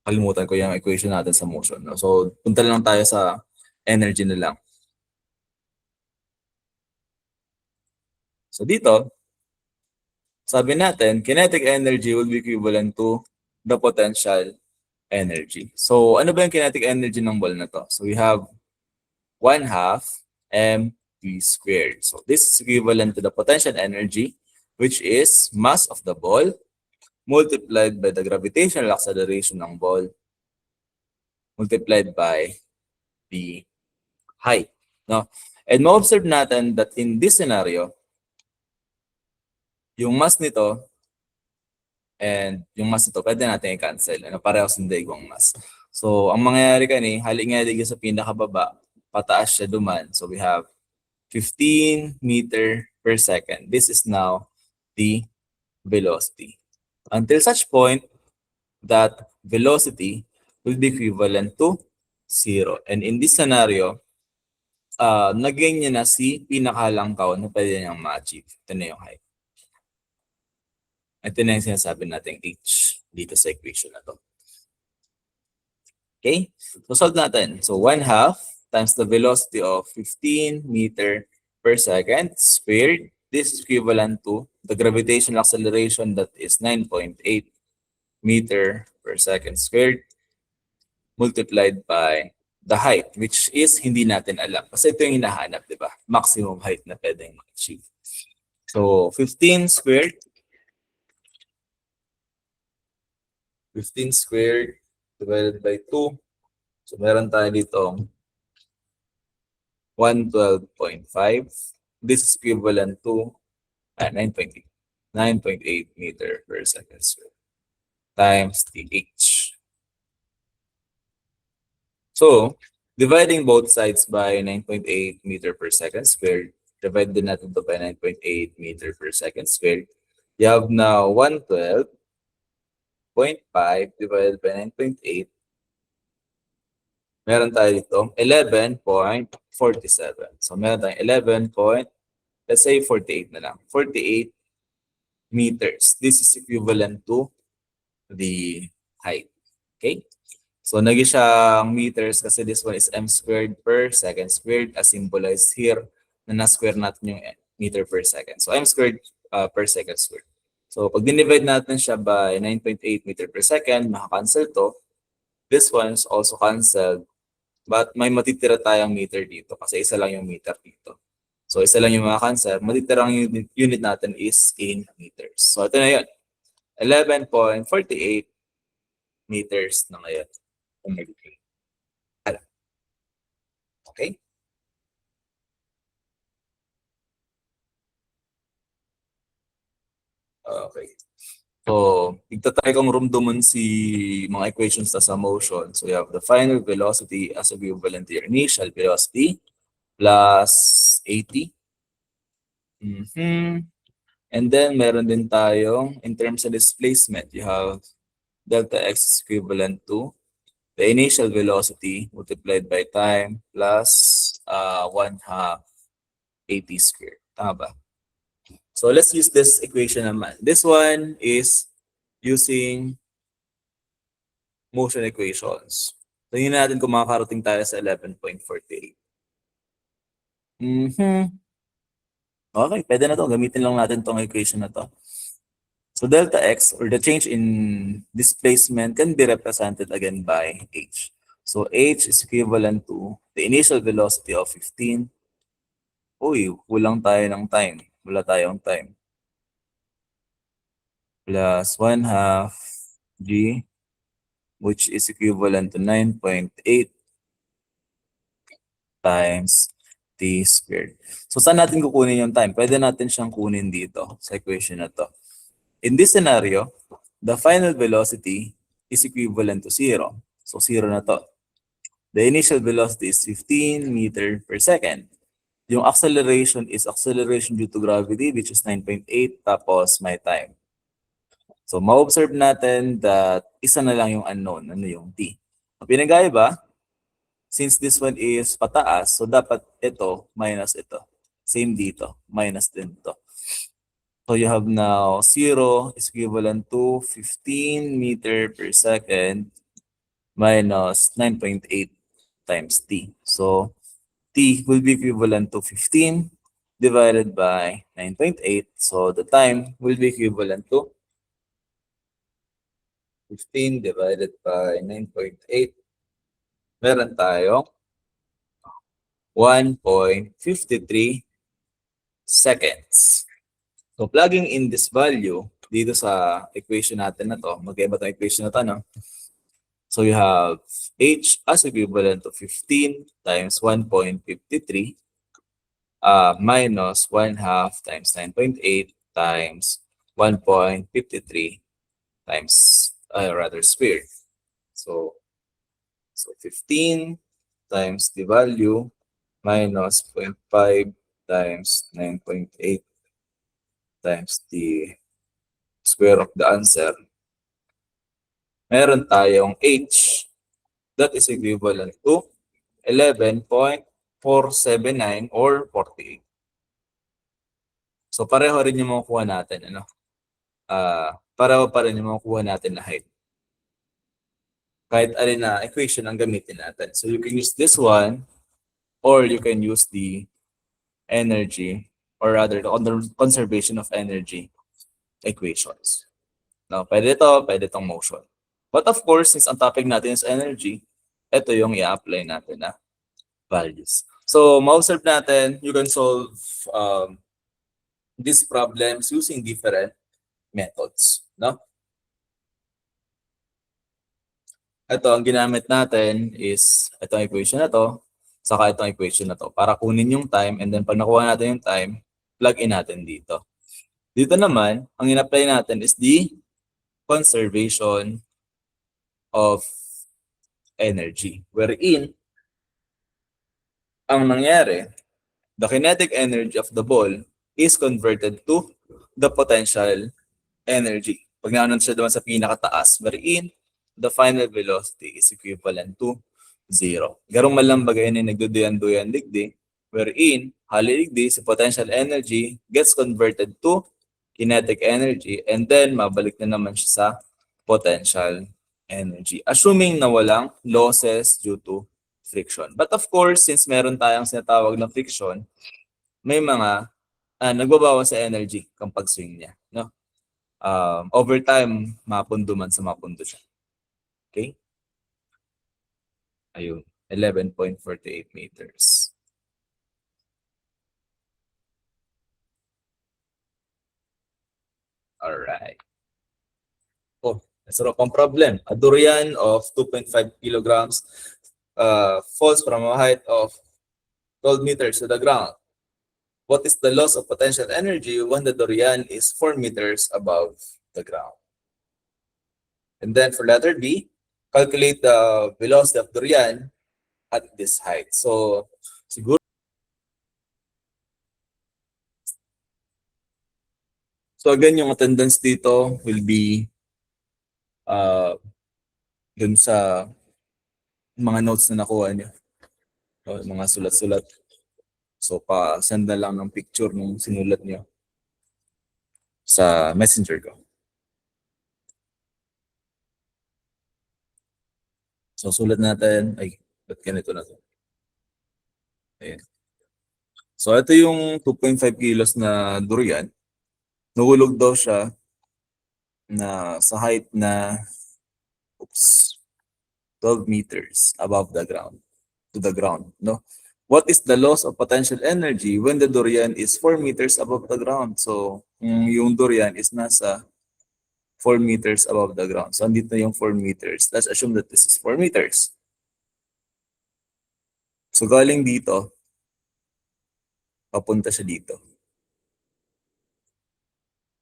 kalimutan ko yung equation natin sa motion. No? So, punta lang tayo sa energy na lang. So, dito, sabi natin, kinetic energy will be equivalent to the potential energy. So, ano ba yung kinetic energy ng ball na to? So, we have 1/2 mv squared. So, this is equivalent to the potential energy, which is mass of the ball multiplied by the gravitational acceleration ng ball multiplied by the height. No? And ma-observe natin that in this scenario, yung mass nito and yung mass nito, pwede natin i-cancel. Pareho sa daigwang mass. So, ang mangyayari halingay sa pinakababa, pataas siya duman. So, we have 15 meter per second. This is now the velocity. Until such point that velocity will be equivalent to 0. And in this scenario, nag-gain niya na si pinakalangkaw na pwede niyang ma-achieve. Ito na yung height. Ito na yung sinasabi natin h dito sa equation na to. Okay? So solve natin. So 1/2 times the velocity of 15 meter per second squared. This is equivalent to the gravitational acceleration that is 9.8 meter per second squared multiplied by the height, which is hindi natin alam. Kasi ito yung hinahanap, di ba? Maximum height na pwedeng ma-achieve. So 15 squared divided by 2. So meron tayo dito 112.5. This is equivalent to 9.8 meter per second squared times th. So, dividing both sides by 9.8 meter per second squared, divide din natin ito by 9.8 meter per second squared. You have now 112.5 divided by 9.8. Meron tayo dito 11.47. So, meron tayong 11. Let's say 48 na lang. 48 meters. This is equivalent to the height. Okay? So, naging siyang meters kasi this one is m squared per second squared as symbolized here na na-square natin yung meter per second. So, m squared per second squared. So, pag dinivide natin siya by 9.8 meter per second, maka-cancel to. This one is also cancelled. But may matitira tayong meter dito kasi isa lang yung meter dito. So, isa lang yung maka-cancel. Matitirang unit natin is in meters. So, ito na yun. 11.48 meters na ngayon. Okay? Okay. So, igtatry kong rumduman si mga equations na sa motion. So, you have the final velocity as equivalent to your initial velocity plus 80. And then, meron din tayong, in terms of displacement, you have delta x is equivalent to the initial velocity multiplied by time plus 1/2 AT squared. Tama ba? So let's use this equation naman. This one is using motion equations. Tingnan natin kung makakarating tayo sa 11.48. Okay, pwede na to. Gamitin lang natin tong equation na to. So delta x, or the change in displacement, can be represented again by h. So h is equivalent to the initial velocity of 15. Uy, kulang tayo ng time. Wala tayong time. Plus 1/2 g, which is equivalent to 9.8 times t squared. So saan natin kukunin yung time? Pwede natin siyang kunin dito sa equation na to. In this scenario, the final velocity is equivalent to 0. So 0 na to. The initial velocity is 15 meter per second. Yung acceleration is acceleration due to gravity, which is 9.8, tapos my time. So, ma-observe natin that isa na lang yung unknown, ano yung t. Ang pinagkaiba, since this one is pataas, so dapat ito minus ito. Same dito, minus din to. So, you have now 0 is equivalent to 15 meter per second minus 9.8 times t. So, t will be equivalent to 15 divided by 9.8. So, the time will be equivalent to 15 divided by 9.8. Meron tayong 1.53 seconds. So, plugging in this value dito sa equation natin na to, mag-iba itong equation na to, no? So, you have h as equivalent to 15 times 1.53 minus 1/2 times 9.8 times 1.53 times, rather squared. So 15 times the value minus 0.5 times 9.8 times the square of the answer, meron tayong H that is equivalent to 11.479 or 48. So pareho rin yung makukuha natin, ano? Pareho pa rin yung makukuha natin na height. Kahit alin na equation ang gamitin natin. So you can use this one or you can use the energy or rather the conservation of energy equations. Now, pwede itong motion. But of course, since ang topic natin is energy, ito yung i-apply natin na values. So, ma-observe natin, you can solve these problems using different methods. No? Ito, ang ginamit natin is itong equation na to, saka itong equation na to, para kunin yung time, and then pag nakuha natin yung time, plug in natin dito. Dito naman, ang in-apply natin is the conservation of energy. Wherein, ang nangyari, the kinetic energy of the ball is converted to the potential energy. Pag nanon siya doon sa pinakataas, wherein the final velocity is equivalent to 0. Garong malambagay na nagduduyan-duyan digdi, wherein haliligdi si potential energy gets converted to kinetic energy and then mabalik na naman siya sa potential energy. Assuming na walang losses due to friction. But of course, since meron tayong sinatawag na friction, may mga nagbabawas sa energy kung pag-swing niya. No? Over time, mapundo man sa mapundo siya. Okay? Ayun, 11.48 meters. Alright. Oh, nasarap ang problem. A durian of 2.5 kilograms falls from a height of 12 meters to the ground. What is the loss of potential energy when the durian is 4 meters above the ground? And then for letter B, calculate the velocity of durian at this height. So, siguro, so again, yung attendance dito will be dun sa mga notes na nakuha niyo. So, mga sulat-sulat. So, pa-send na lang ng picture nung sinulat niyo sa messenger ko. So, sulat natin. Ay, ba't ganito na to? Ayan. So, ito yung 2.5 kilos na durian. Nahulog daw siya na sa height na 12 meters above the ground, to the ground, no? What is the loss of potential energy when the durian is 4 meters above the ground? So, yung durian is nasa 4 meters above the ground. So, andito na yung 4 meters. Let's assume that this is 4 meters. So, galing dito, papunta siya dito.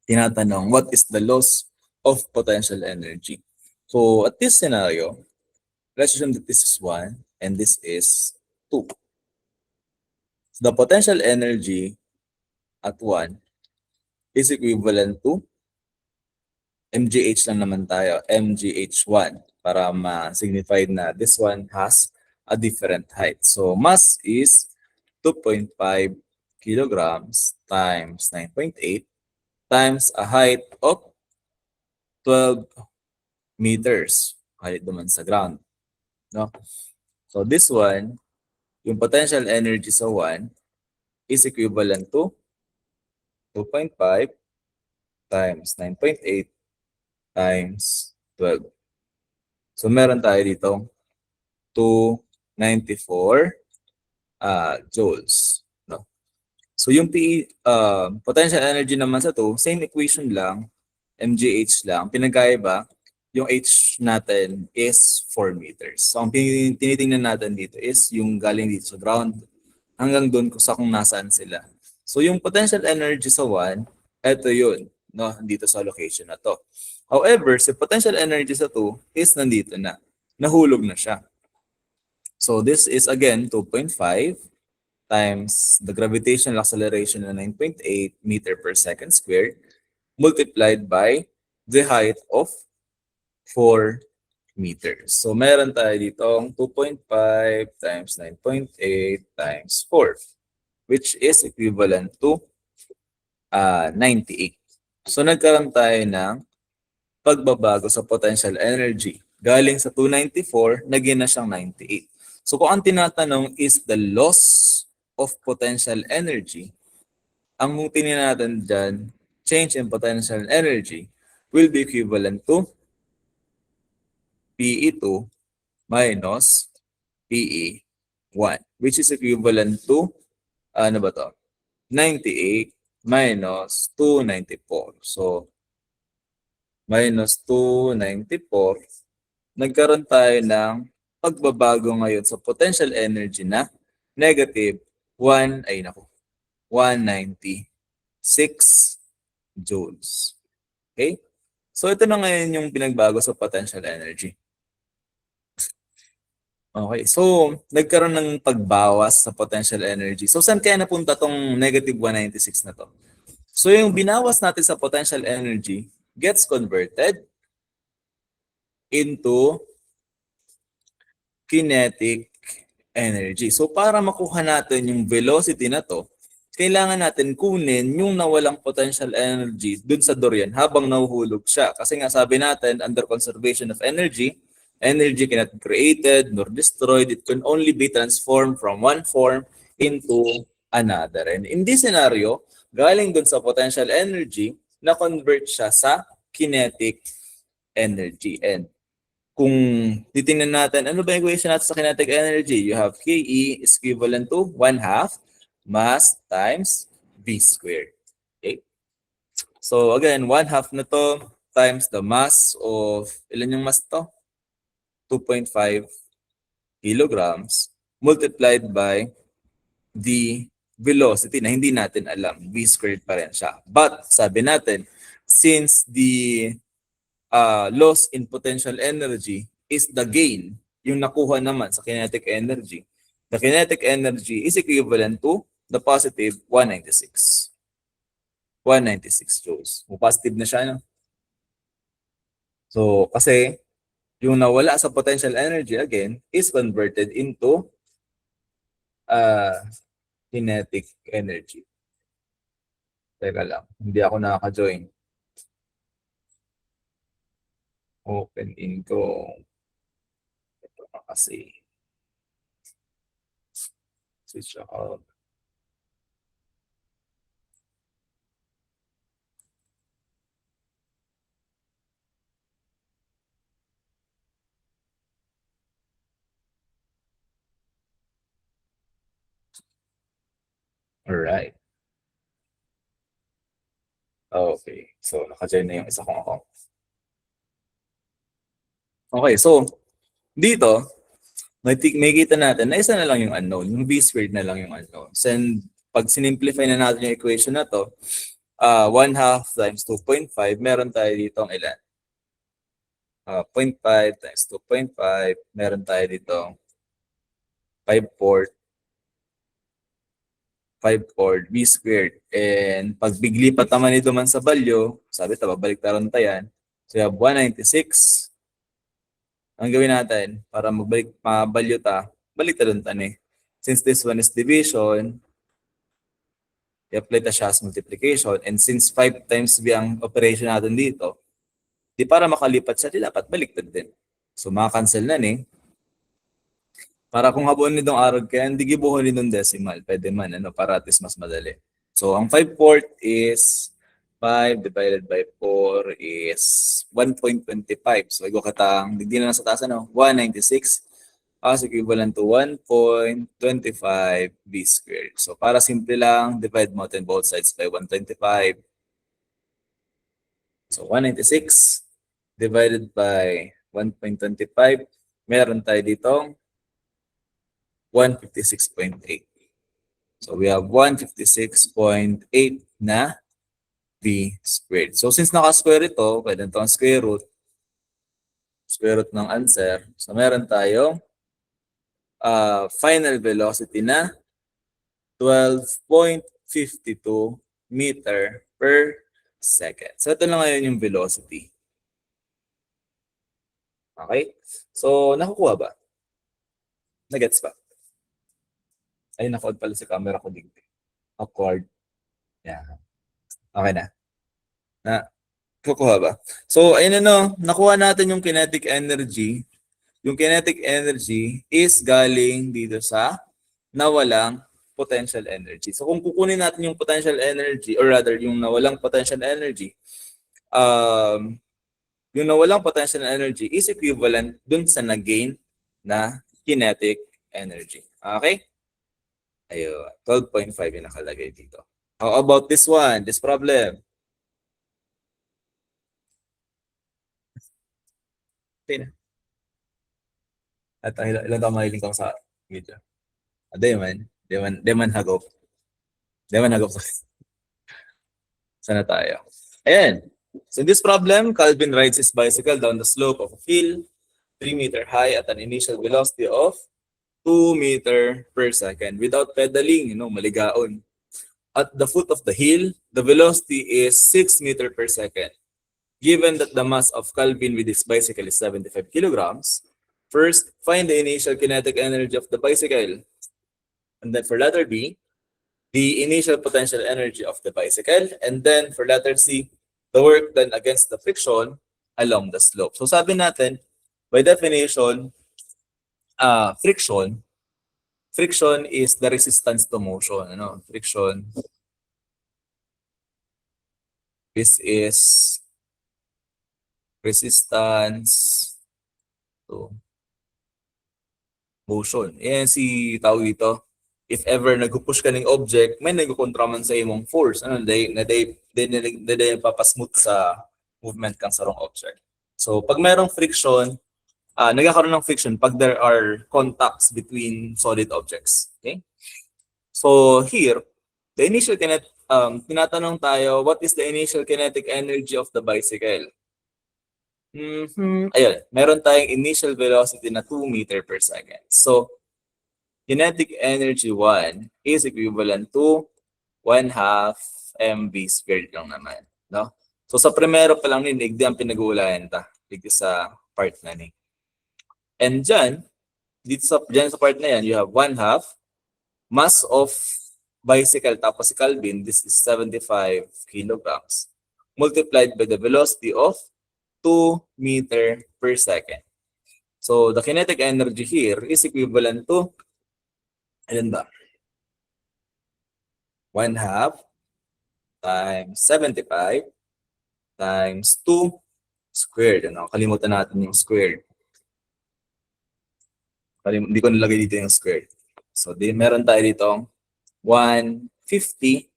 Tinatanong, what is the loss of potential energy? So, at this scenario, let's assume that this is 1 and this is 2. So, the potential energy at 1 is equivalent to MGH lang naman tayo, MGH1, para ma-signify na this one has a different height. So, mass is 2.5 kilograms times 9.8 times a height of 12 meters. Height naman sa ground. No? So, this one, yung potential energy sa 1 is equivalent to 2.5 times 9.8 times 12. So, meron tayo dito 294 joules. No? So, yung potential energy naman sa 2, same equation lang, MGH lang. Pinagkaiba, yung H natin is 4 meters. So, ang tinitingnan natin dito is yung galing dito sa ground hanggang doon kung nasaan sila. So, yung potential energy sa 1, ito yun, no? Dito sa location na to. However, si potential energy sa 2 is nandito na. Nahulog na siya. So, this is again 2.5 times the gravitational acceleration na 9.8 meter per second squared multiplied by the height of 4 meters. So meron tayo ditong 2.5 times 9.8 times 4, which is equivalent to 98. So nagkaroon tayo ng pagbabago sa potential energy. Galing sa 294, naging na siyang 98. So kung ang tinatanong is the loss of potential energy, ang tingnan natin dyan, change in potential energy will be equivalent to PE2 minus PE1, which is equivalent to, ano ba to? 98 minus 294. So, minus 294, nagkaroon tayo ng pagbabago ngayon sa potential energy na negative 196 joules. Okay? So, ito na ngayon yung pinagbago sa potential energy. Okay, so nagkaroon ng pagbawas sa potential energy. So saan kaya napunta tong negative 196 na to? So yung binawas natin sa potential energy gets converted into kinetic energy. So para makuha natin yung velocity na to, kailangan natin kunin yung nawalang potential energy dun sa durian habang nahuhulog siya. Kasi nga sabi natin, under conservation of energy, energy cannot be created nor destroyed. It can only be transformed from one form into another. And in this scenario, galing dun sa potential energy, na-convert siya sa kinetic energy. And kung titingnan natin, ano ba yung equation natin sa kinetic energy? You have KE is equivalent to 1/2 mass times V squared. Okay? So again, 1/2 na to times the mass of, ilan yung mass to? 2.5 kilograms multiplied by the velocity na hindi natin alam. V squared pa rin siya. But sabi natin, since the loss in potential energy is the gain, yung nakuha naman sa kinetic energy, the kinetic energy is equivalent to the positive 196. 196 joules. Positive na siya, no? So, kasi yung nawala sa potential energy again is converted into kinetic energy. Teka lang, hindi ako nakaka-join. Open in ko. Ito na kasi. Switch ako. Alright. Okay. So, naka-join na yung isa kong account. Okay. So, dito, may kita natin na isa na lang yung unknown. Yung V squared na lang yung unknown. And pag sinimplify na natin yung equation na to, 1/2 times 2.5, meron tayo dito ang ilan? 0.5 times 2.5, meron tayo dito 5/4 V squared. And pag biglipat naman ito man sa value, sabi ito, babalik taron tayo yan. So you have 196. Ang gawin natin, para mabalyo ta, balik taron tan eh. Since this one is division, i-apply ta siya as multiplication. And since 5 times B ang operation natin dito, di para makalipat siya, di dapat baliktad din. So maka-cancel na ni. Para kung habon nitong arog kaya, hindi gibuhon nitong decimal. Pwede man, para at least mas madali. So ang 5/4 is 5 divided by 4 is 1.25. So igo katang, hindi na sa taas 196 as equivalent to 1.25 V squared. So para simple lang, divide mo natin both sides by 125. So 196 divided by 1.25, meron tayo ditong 156.8. So we have 156.8 na V squared. So since naka-square ito, pwede itong square root ng answer. So meron tayo final velocity na 12.52 meter per second. So ito na ngayon yung velocity. Okay? So nakukuha ba? Nagets ba? Ay, naka-on pala si camera ko dito. Awkward. Yeah. Okay na. Kukuha ba? So, ayun nakuha natin yung kinetic energy. Yung kinetic energy is galing dito sa nawalang potential energy. So, kung kukunin natin yung potential energy, or rather, yung nawalang potential energy, yung nawalang potential energy is equivalent dun sa na-gain na kinetic energy. Okay? Ayun, 12.5 yung nakalagay dito. How about this one, this problem? Okay na. At ilan taong mahiling ko sa video. Di man hagop. Sana tayo. Ayan. So in this problem, Calvin rides his bicycle down the slope of a hill 3 meter high at an initial velocity of 2 meter per second without pedaling, maligaon. At the foot of the hill, the velocity is 6 meter per second. Given that the mass of Calvin with his bicycle is 75 kilograms, first, find the initial kinetic energy of the bicycle. And then for letter B, the initial potential energy of the bicycle. And then for letter C, the work done against the friction along the slope. So sabi natin, by definition, friction is the resistance to motion. Friction. This is resistance to motion. Yan si tawag dito. If ever nag-push ka ng object, may nag-contra man sa imong force. They papasmooth sa movement kang sa wrong object. So pag mayroong friction, nagkakaroon ng friction pag there are contacts between solid objects. Okay? So here, the initial tinatanong tayo, what is the initial kinetic energy of the bicycle? Ayun, meron tayong initial velocity na 2 meter per second. So, kinetic energy 1 is equivalent to 1/2 mv squared lang naman. No? So, sa primero pa lang ninig, di ang pinag-uulayan dito sa part na ni. And dyan sa part na yan, you have 1/2 mass of bicycle tapos si Calvin, this is 75 kilograms, multiplied by the velocity of 2 meter per second. So the kinetic energy here is equivalent to, alin ba? 1/2 times 75 times 2 squared. Kalimutan natin yung squared. Hindi ko nilagay dito yung squared. So meron tayo dito 150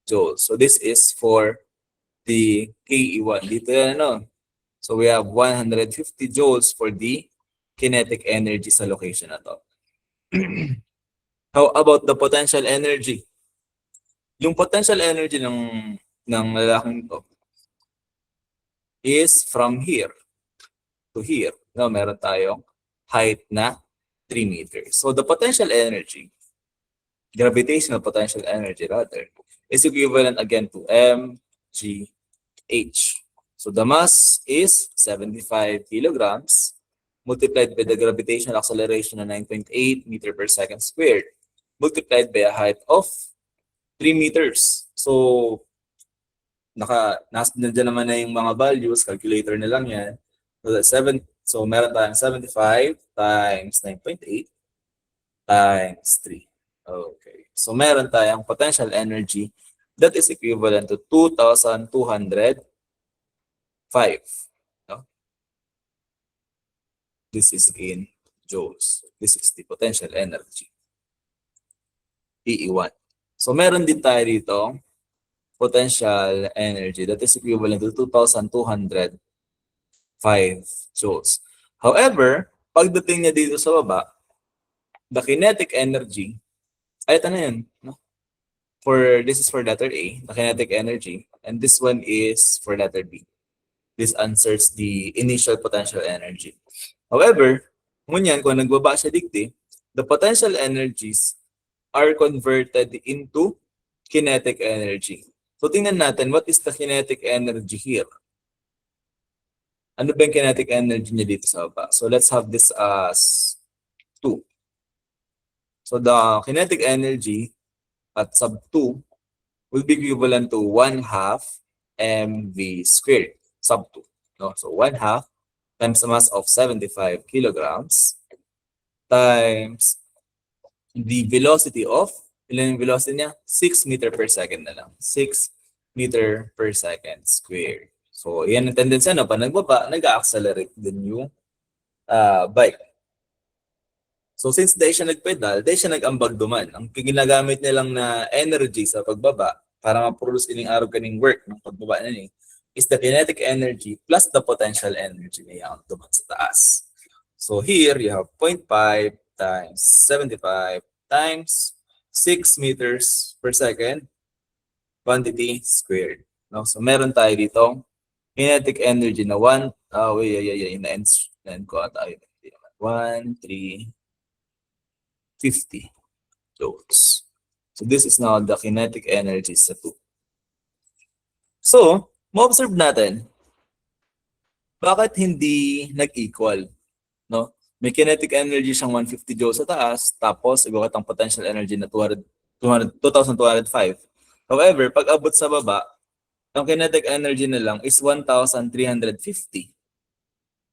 joules. So this is for the KE1. Dito yan, So we have 150 joules for the kinetic energy sa location na to. How about the potential energy? Yung potential energy ng lalaking to is from here to here. Meron tayong height na 3 meters. So the potential energy, gravitational potential energy rather, is equivalent again to mgh. So the mass is 75 kilograms multiplied by the gravitational acceleration na 9.8 meter per second squared multiplied by a height of 3 meters. So nandiyan naman na yung mga values, calculator na lang yan. So meron tayong 75 times 9.8 times 3. Okay. So meron tayong potential energy that is equivalent to 2,205. No? This is in joules. This is the potential energy. PE1. So meron din tayo dito potential energy that is equivalent to 2,205 joules. However, pagdating niya dito sa baba, the kinetic energy, ay ito na yun. No? This is for letter A, the kinetic energy, and this one is for letter B. This answers the initial potential energy. However, ngunyan, kung nagbaba siya dikti, the potential energies are converted into kinetic energy. So tingnan natin, what is the kinetic energy here? Ano ba yung kinetic energy niya dito sa baba? So let's have this as 2. So the kinetic energy at sub 2 will be equivalent to 1/2 mv squared sub 2. No? So 1/2 times the mass of 75 kilograms times the velocity of, ilan yung velocity niya? 6 meter per second na lang. 6 meter per second squared. So, yan ang tendency na pa nagbaba, nag-accelerate din yung bike. So, since dahil siya nagpedal, dahil siya nag-ambag duman. Ang ginagamit niya lang na energy sa pagbaba para ma-produce ining araw kaning work ng pagbaba na niya is the kinetic energy plus the potential energy niya ang duman sa taas. So, here you have 0.5 times 75 times 6 meters per second quantity squared. No? So, meron tayo dito kinetic energy na 1, na-end ko tayo. 1,350 joules. So, this is now the kinetic energy sa 2. So, ma-observe natin, bakit hindi nag-equal? No? May kinetic energy siyang 150 joules sa taas, tapos ibagat ang potential energy na 2,205. However, pag abot sa baba, ang kinetic energy na lang is 1,350.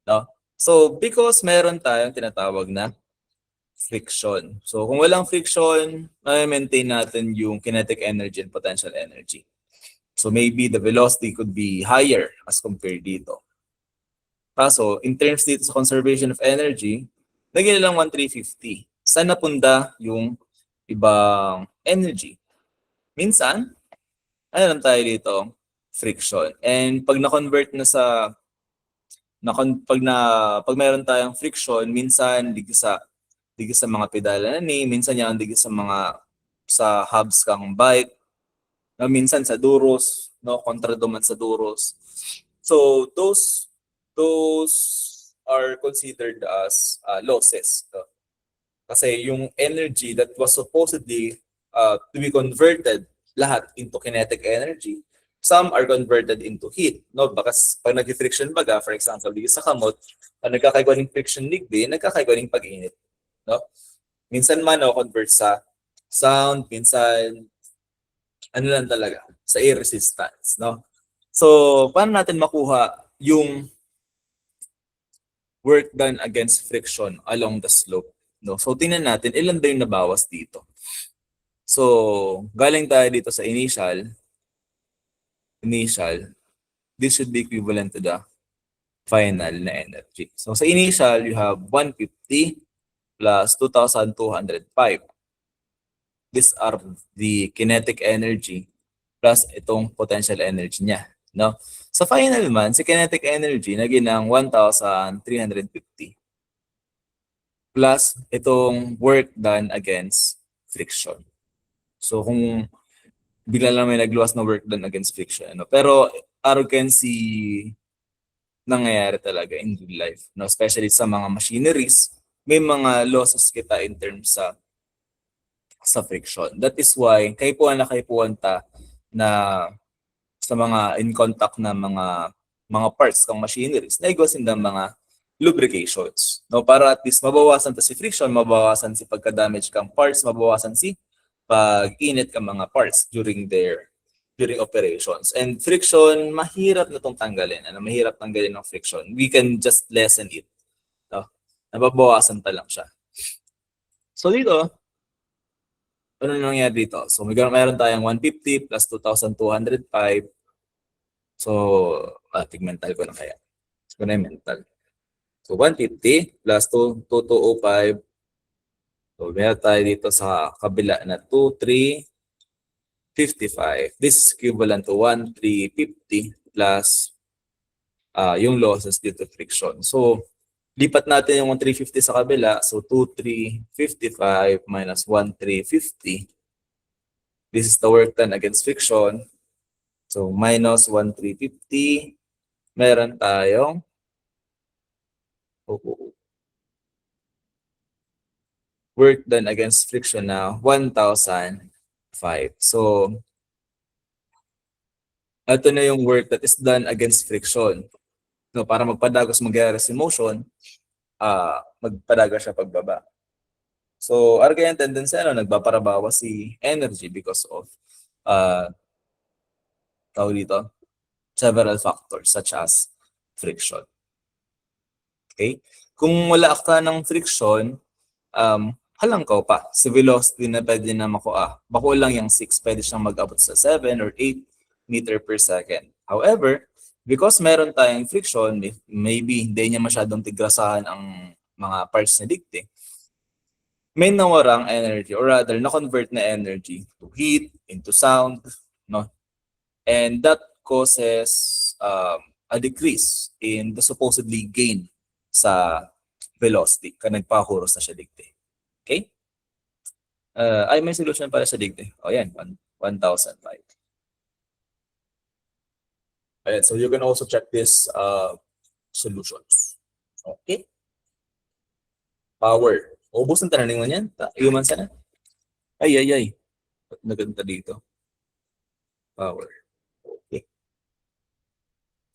No? So, because meron tayong tinatawag na friction. So, kung walang friction, ma-maintain natin yung kinetic energy and potential energy. So, maybe the velocity could be higher as compared dito. Kaso, in terms dito sa conservation of energy, lagyan lang 1,350. Saan napunta yung ibang energy? Minsan, ano lang tayo dito? Friction. And pag na-convert na sa pag mayroon tayong friction, minsan digis sa mga pedala na minsan yan digis sa hubs kang bike, no, minsan sa duros, no, kontra duman sa duros. So those are considered as losses. No? Kasi yung energy that was supposedly to be converted lahat into kinetic energy, some are converted into heat. No? Bakas pag nag-friction baga, for example, sa kamot, pag nagkakaiba ng friction ligdi, nagkakaiba ng pag-init. No? Minsan man convert sa sound, minsan ano lang talaga, sa air resistance. No? So, paano natin makuha yung work done against friction along the slope? No? So, tingnan natin, ilan ba yung nabawas dito? So, galing tayo dito sa initial, this should be equivalent to the final na energy. So, sa initial, you have 150 plus 2,205. These are the kinetic energy plus itong potential energy niya. No? Sa final man, si kinetic energy naging ng 1,350 plus itong work done against friction. So kung bigla lang may nagluwas na work done against friction, ano? Pero arrogancy nangyayari talaga in real life, no? Especially sa mga machineries, may mga losses kita in terms sa friction. That is why kaipuan ta na sa mga in contact na mga parts ng machineries, naigawasin ng mga lubrications. No, para at least mabawasan ta si friction, mabawasan si pagka-damage kang parts, mabawasan si pag-init kang mga parts during operations. And friction, mahirap na tong tanggalin. Mahirap tanggalin ng friction. We can just lessen it. No? Nababawasan ta lang siya. So dito, ano nangyari dito? So mayroon tayong 150 plus 2,205. So, tig-mental ko na kaya. So, na mental. So, 150 plus 2,205. So, meron tayo dito sa kabila na 2,355. This is equivalent to 1,350 plus yung losses due to friction. So, lipat natin yung 1,350 sa kabila. So, 2,355 minus 1,350. This is the work done against friction. So, minus 1,350. Meron tayong work done against friction na 1,005. So, ito na yung work that is done against friction. No, para magpadagos mangyari si motion, magpadaga siya pagbaba. So, ano kaya ang tendency? Nagpaparabawas si energy because of tawag dito, several factors such as friction. Okay? Kung wala ka ng friction, halangkaw pa. Si velocity na pwede na makuha. Bako lang yung 6, pwede siyang mag-abot sa 7 or 8 meter per second. However, because meron tayong friction, maybe hindi niya masyadong tigrasahan ang mga parts na dikte, may nawarang energy or rather na-convert na energy to heat, into sound, no? And that causes a decrease in the supposedly gain sa velocity ka nagpahuros na siya dikte. Okay? Ay, may solution pala sa digde. O yan, 1,005. Ayan, so you can also check this solutions. Okay? Power. Ubus ng tananing mo yan. Human sana. Ay. Naganda dito. Power. Okay.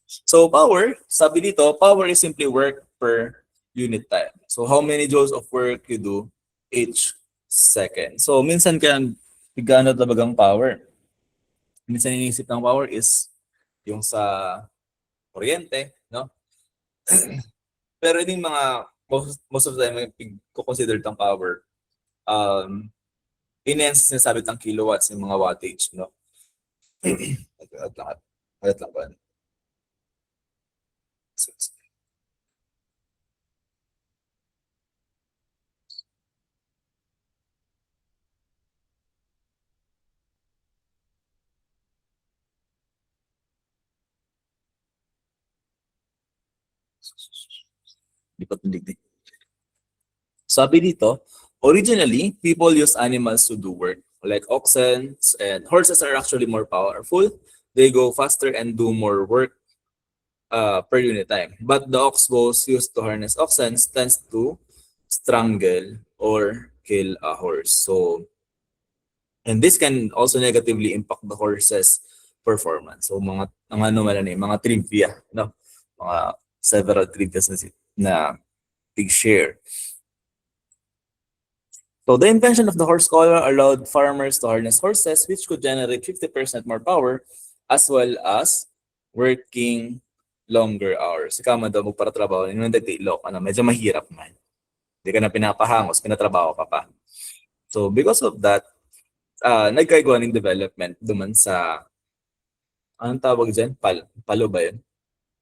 So power, sabi dito, power is simply work per unit time. So how many joules of work you do each second. So minsan kaya bigano talagang power. Minsan iniisip ng power is yung sa kuryente, no? Pero yung mga most of the time ko-consider tang power, in-essence sinasabi ng kilowatts yung mga wattage, no? Alat lang ba? Lipat ng digdig. Sabi dito, originally, people use animals to do work. Like oxen and horses are actually more powerful. They go faster and do more work per unit time. But the ox bows used to harness oxen tends to strangle or kill a horse. So, and this can also negatively impact the horse's performance. So, mga trivia, no? Mga several trivia na big share. So the invention of the horse collar allowed farmers to harness horses, which could generate 50% more power, as well as working longer hours. Ikaw man daw magparatrabaho, yung nagtitilok, medyo mahirap man. Hindi ka na pinapahangos, pinatrabaho ka pa. So because of that, nagkagawa ng development duman sa, anong tawag dyan? Palo ba yun?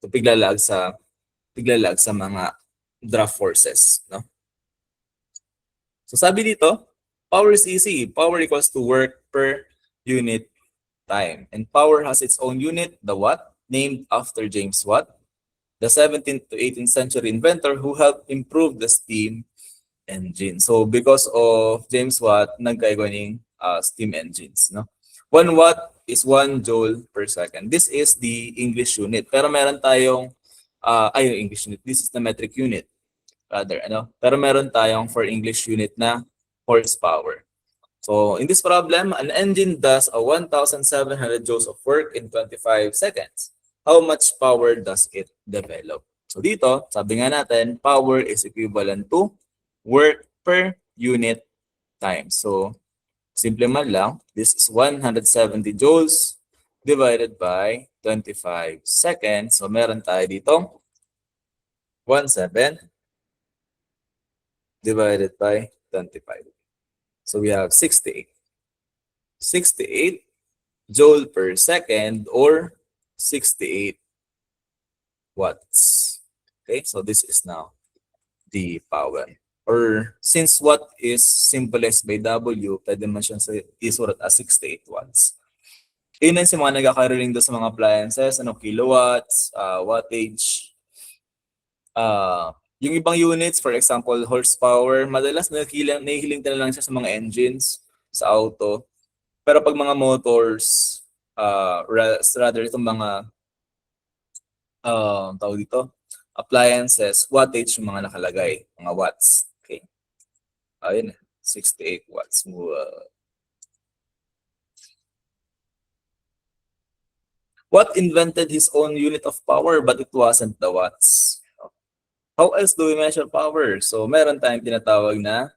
So piglalag sa mga draft forces, no? So sabi dito, power is easy. Power equals to work per unit time. And power has its own unit, the watt, named after James Watt, the 17th to 18th century inventor who helped improve the steam engine. So because of James Watt, nagkagawa ng steam engines, no? 1 watt is 1 joule per second. This is the English unit. Pero meron tayong English unit. This is the metric unit. Rather, Pero meron tayong for English unit na horsepower. So in this problem, an engine does a 1,700 joules of work in 25 seconds. How much power does it develop? So dito, sabi nga natin, power is equivalent to work per unit time. So simple man lang, this is 170 joules divided by 25 seconds. So meron tayo dito 17 divided by 25. So we have 68. 68 joule per second or 68 watts. Okay, so this is now the power. Or since watt is symbolized by W, pwede man siyang isurat as 68 watts. Yun ang mga nagkakaroling doon sa mga appliances, kilowatts, wattage, yung ibang units, for example, horsepower, madalas nahihiling na lang siya sa mga engines, sa auto. Pero pag mga motors, rather itong mga tawag dito, appliances, wattage yung mga nakalagay, mga watts. Okay. Ayun. 68 watts. What invented his own unit of power but it wasn't the watts? How else do we measure power? So meron tayong tinatawag na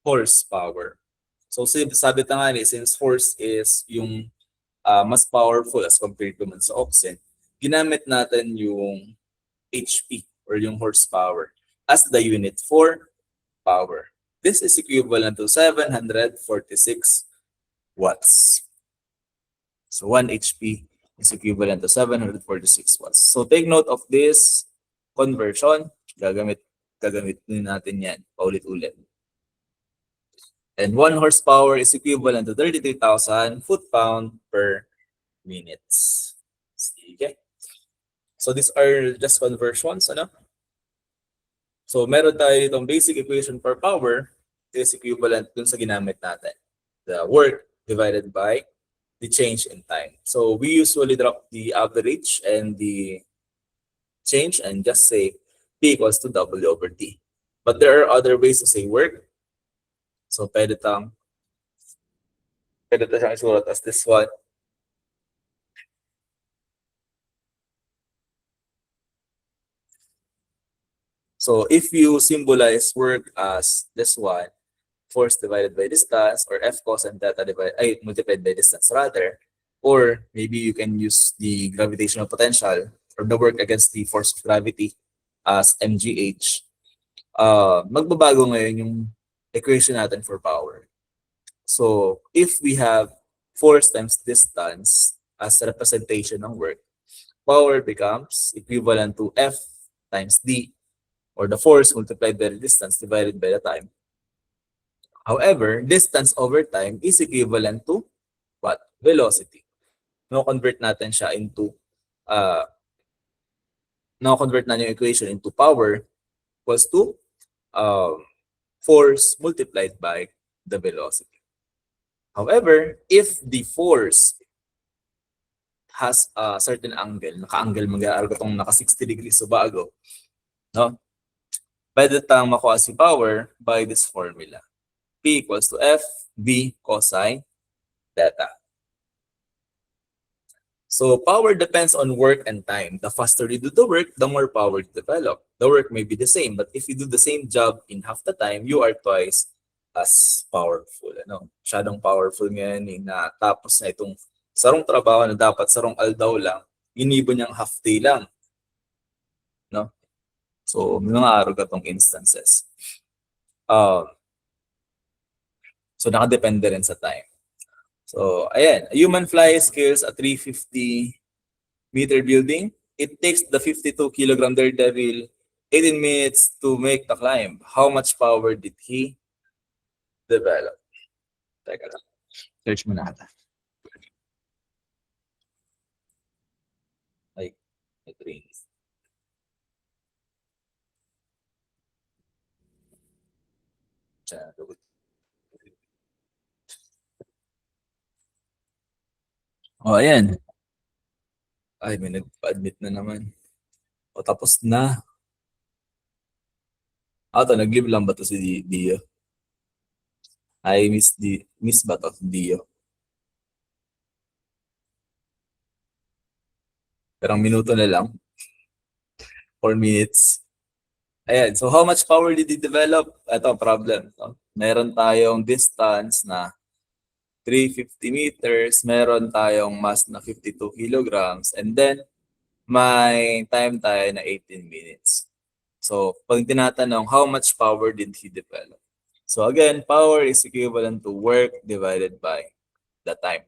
horsepower. So sabi ta nga since horse is yung mas powerful as compared to man sa oxen, ginamit natin yung HP or yung horsepower as the unit for power. This is equivalent to 746 watts. So 1 HP is equivalent to 746 watts. So take note of this conversion. Gagamit natin yan paulit-ulit. And 1 horsepower is equivalent to 33,000 foot-pound per minutes. Sige. So these are just conversions, ano? So meron tayo itong basic equation for power is equivalent dun sa ginamit natin. The work divided by the change in time. So we usually drop the average and the change and just say P equals to W over T. But there are other ways to say work. So pwede siyang isulat as this one. So if you symbolize work as this one, force divided by distance, or F cos and theta multiplied by distance rather, or maybe you can use the gravitational potential or the work against the force of gravity as mgh. Magbabago ngayon yung equation natin for power. So if we have force times distance as a representation ng work, power becomes equivalent to F times D, or the force multiplied by the distance divided by the time. However, distance over time is equivalent to what? Velocity. No-convert natin siya into no-convert na yung equation into power equals to force multiplied by the velocity. However, if the force has a certain angle, naka-angle mag-aaral ko itong naka 60 degrees so bago, no? Pwede tayong makuha si power by this formula. P equals to F V cosine theta. So power depends on work and time. The faster you do the work, the more power you develop. The work may be the same, but if you do the same job in half the time, you are twice as powerful. Ano? Masyadong powerful ngayon na tapos na itong sarong trabaho na dapat sarong aldaw lang, inibon niyang half day lang. No? So, may mga araw ka tong instances. So, nakadepende rin sa time. So, ayan. A human flies scales a 350-meter building. It takes the 52 kilogram daredevil 18 minutes to make the climb. How much power did he develop? Teka lang. Search mo na ata. Ay, ito rin. Oh, ayan. Ay, may nagpa-admit na naman. O, tapos na. Ito, nag-live lang ba ito si Dio? Ay, miss ba ito si Dio? Perang minuto na lang. 4 minutes. Ayan, so how much power did he develop? Ito, problem. No? Meron tayong distance na 350 meters, meron tayong mass na 52 kilograms, and then may time tayo na 18 minutes. So, pag tinatanong, how much power did he develop? So again, power is equivalent to work divided by the time.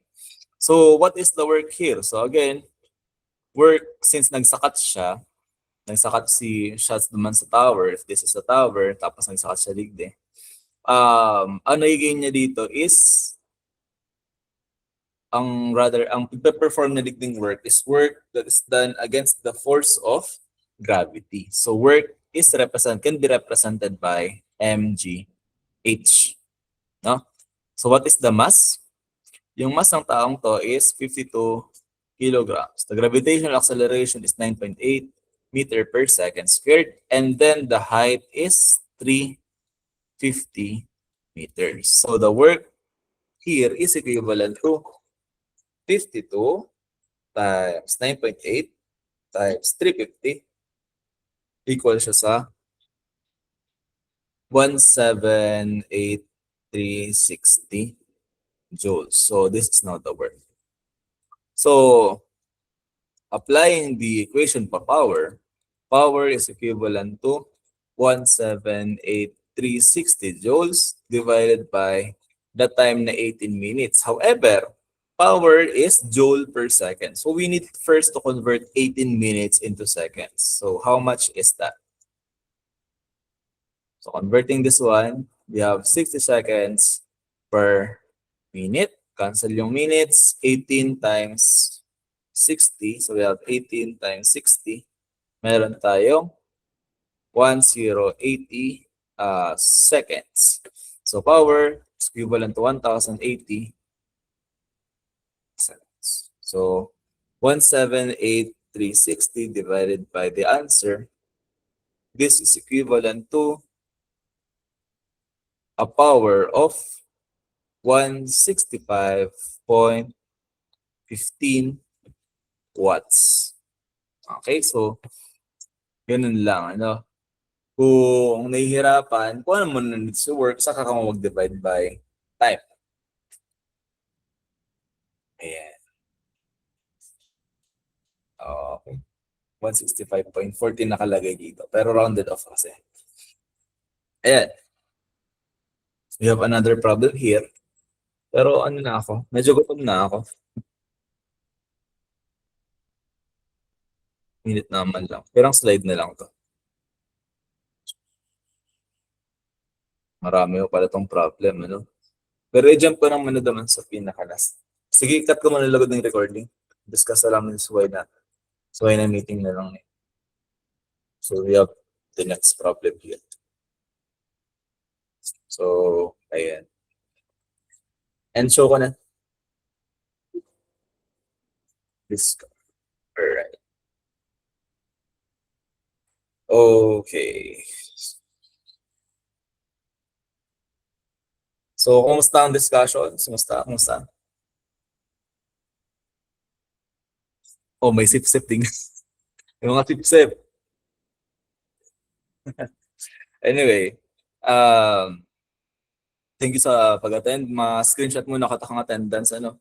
So what is the work here? So again, work, since nagsakat siya naman sa tower, if this is a tower, tapos nagsakat siya digde. Ano i-gain niya dito is ang perform na digding work is work that is done against the force of gravity. So work can be represented by mgh. No? So what is the mass? Yung mass ng taong to is 52 kilograms. The gravitational acceleration is 9.8 meter per second squared, and then the height is 350 meters. So the work here is equivalent to 52 times 9.8 times 350 equal siya sa 178,360 joules. So this is not the work. So applying the equation for power, power is equivalent to 178,360 joules divided by the time na 18 minutes. However, power is joule per second. So we need first to convert 18 minutes into seconds. So how much is that? So converting this one, we have 60 seconds per minute. Cancel yung minutes. 18 times 60. So we have 18 times 60. Meron tayong 1080 seconds. So power is equivalent to 1080 seconds. So 178,360 divided by the answer. This is equivalent to a power of 165.15 watts. Okay, so ganun lang, ano. Kung nahihirapan, kung ano mo na needs to work, saka ka mag-divide by time. Ayan. Okay. 165.14 nakalagay dito, pero rounded off kasi. Ayan. We have another problem here. Pero ano na ako, medyo gutom na ako. Minute naman lang. Pero ang slide na lang to. Marami ko pala tong problem, ano? Pero i-jump ko naman na naman sa pinaka-last. Sige, cut ko muna lagod ng recording. Discuss na lang sa way na. So, ay na meeting na lang. So, we have the next problem here. So, ayan. And show ko na. This. Alright. Okay. So, kumusta ang discussion? Kumusta? Oh, may sip-sip din. Yung mga sip-sip. Anyway, thank you sa pag-attend. Ma-screenshot muna katakang attendance, ano?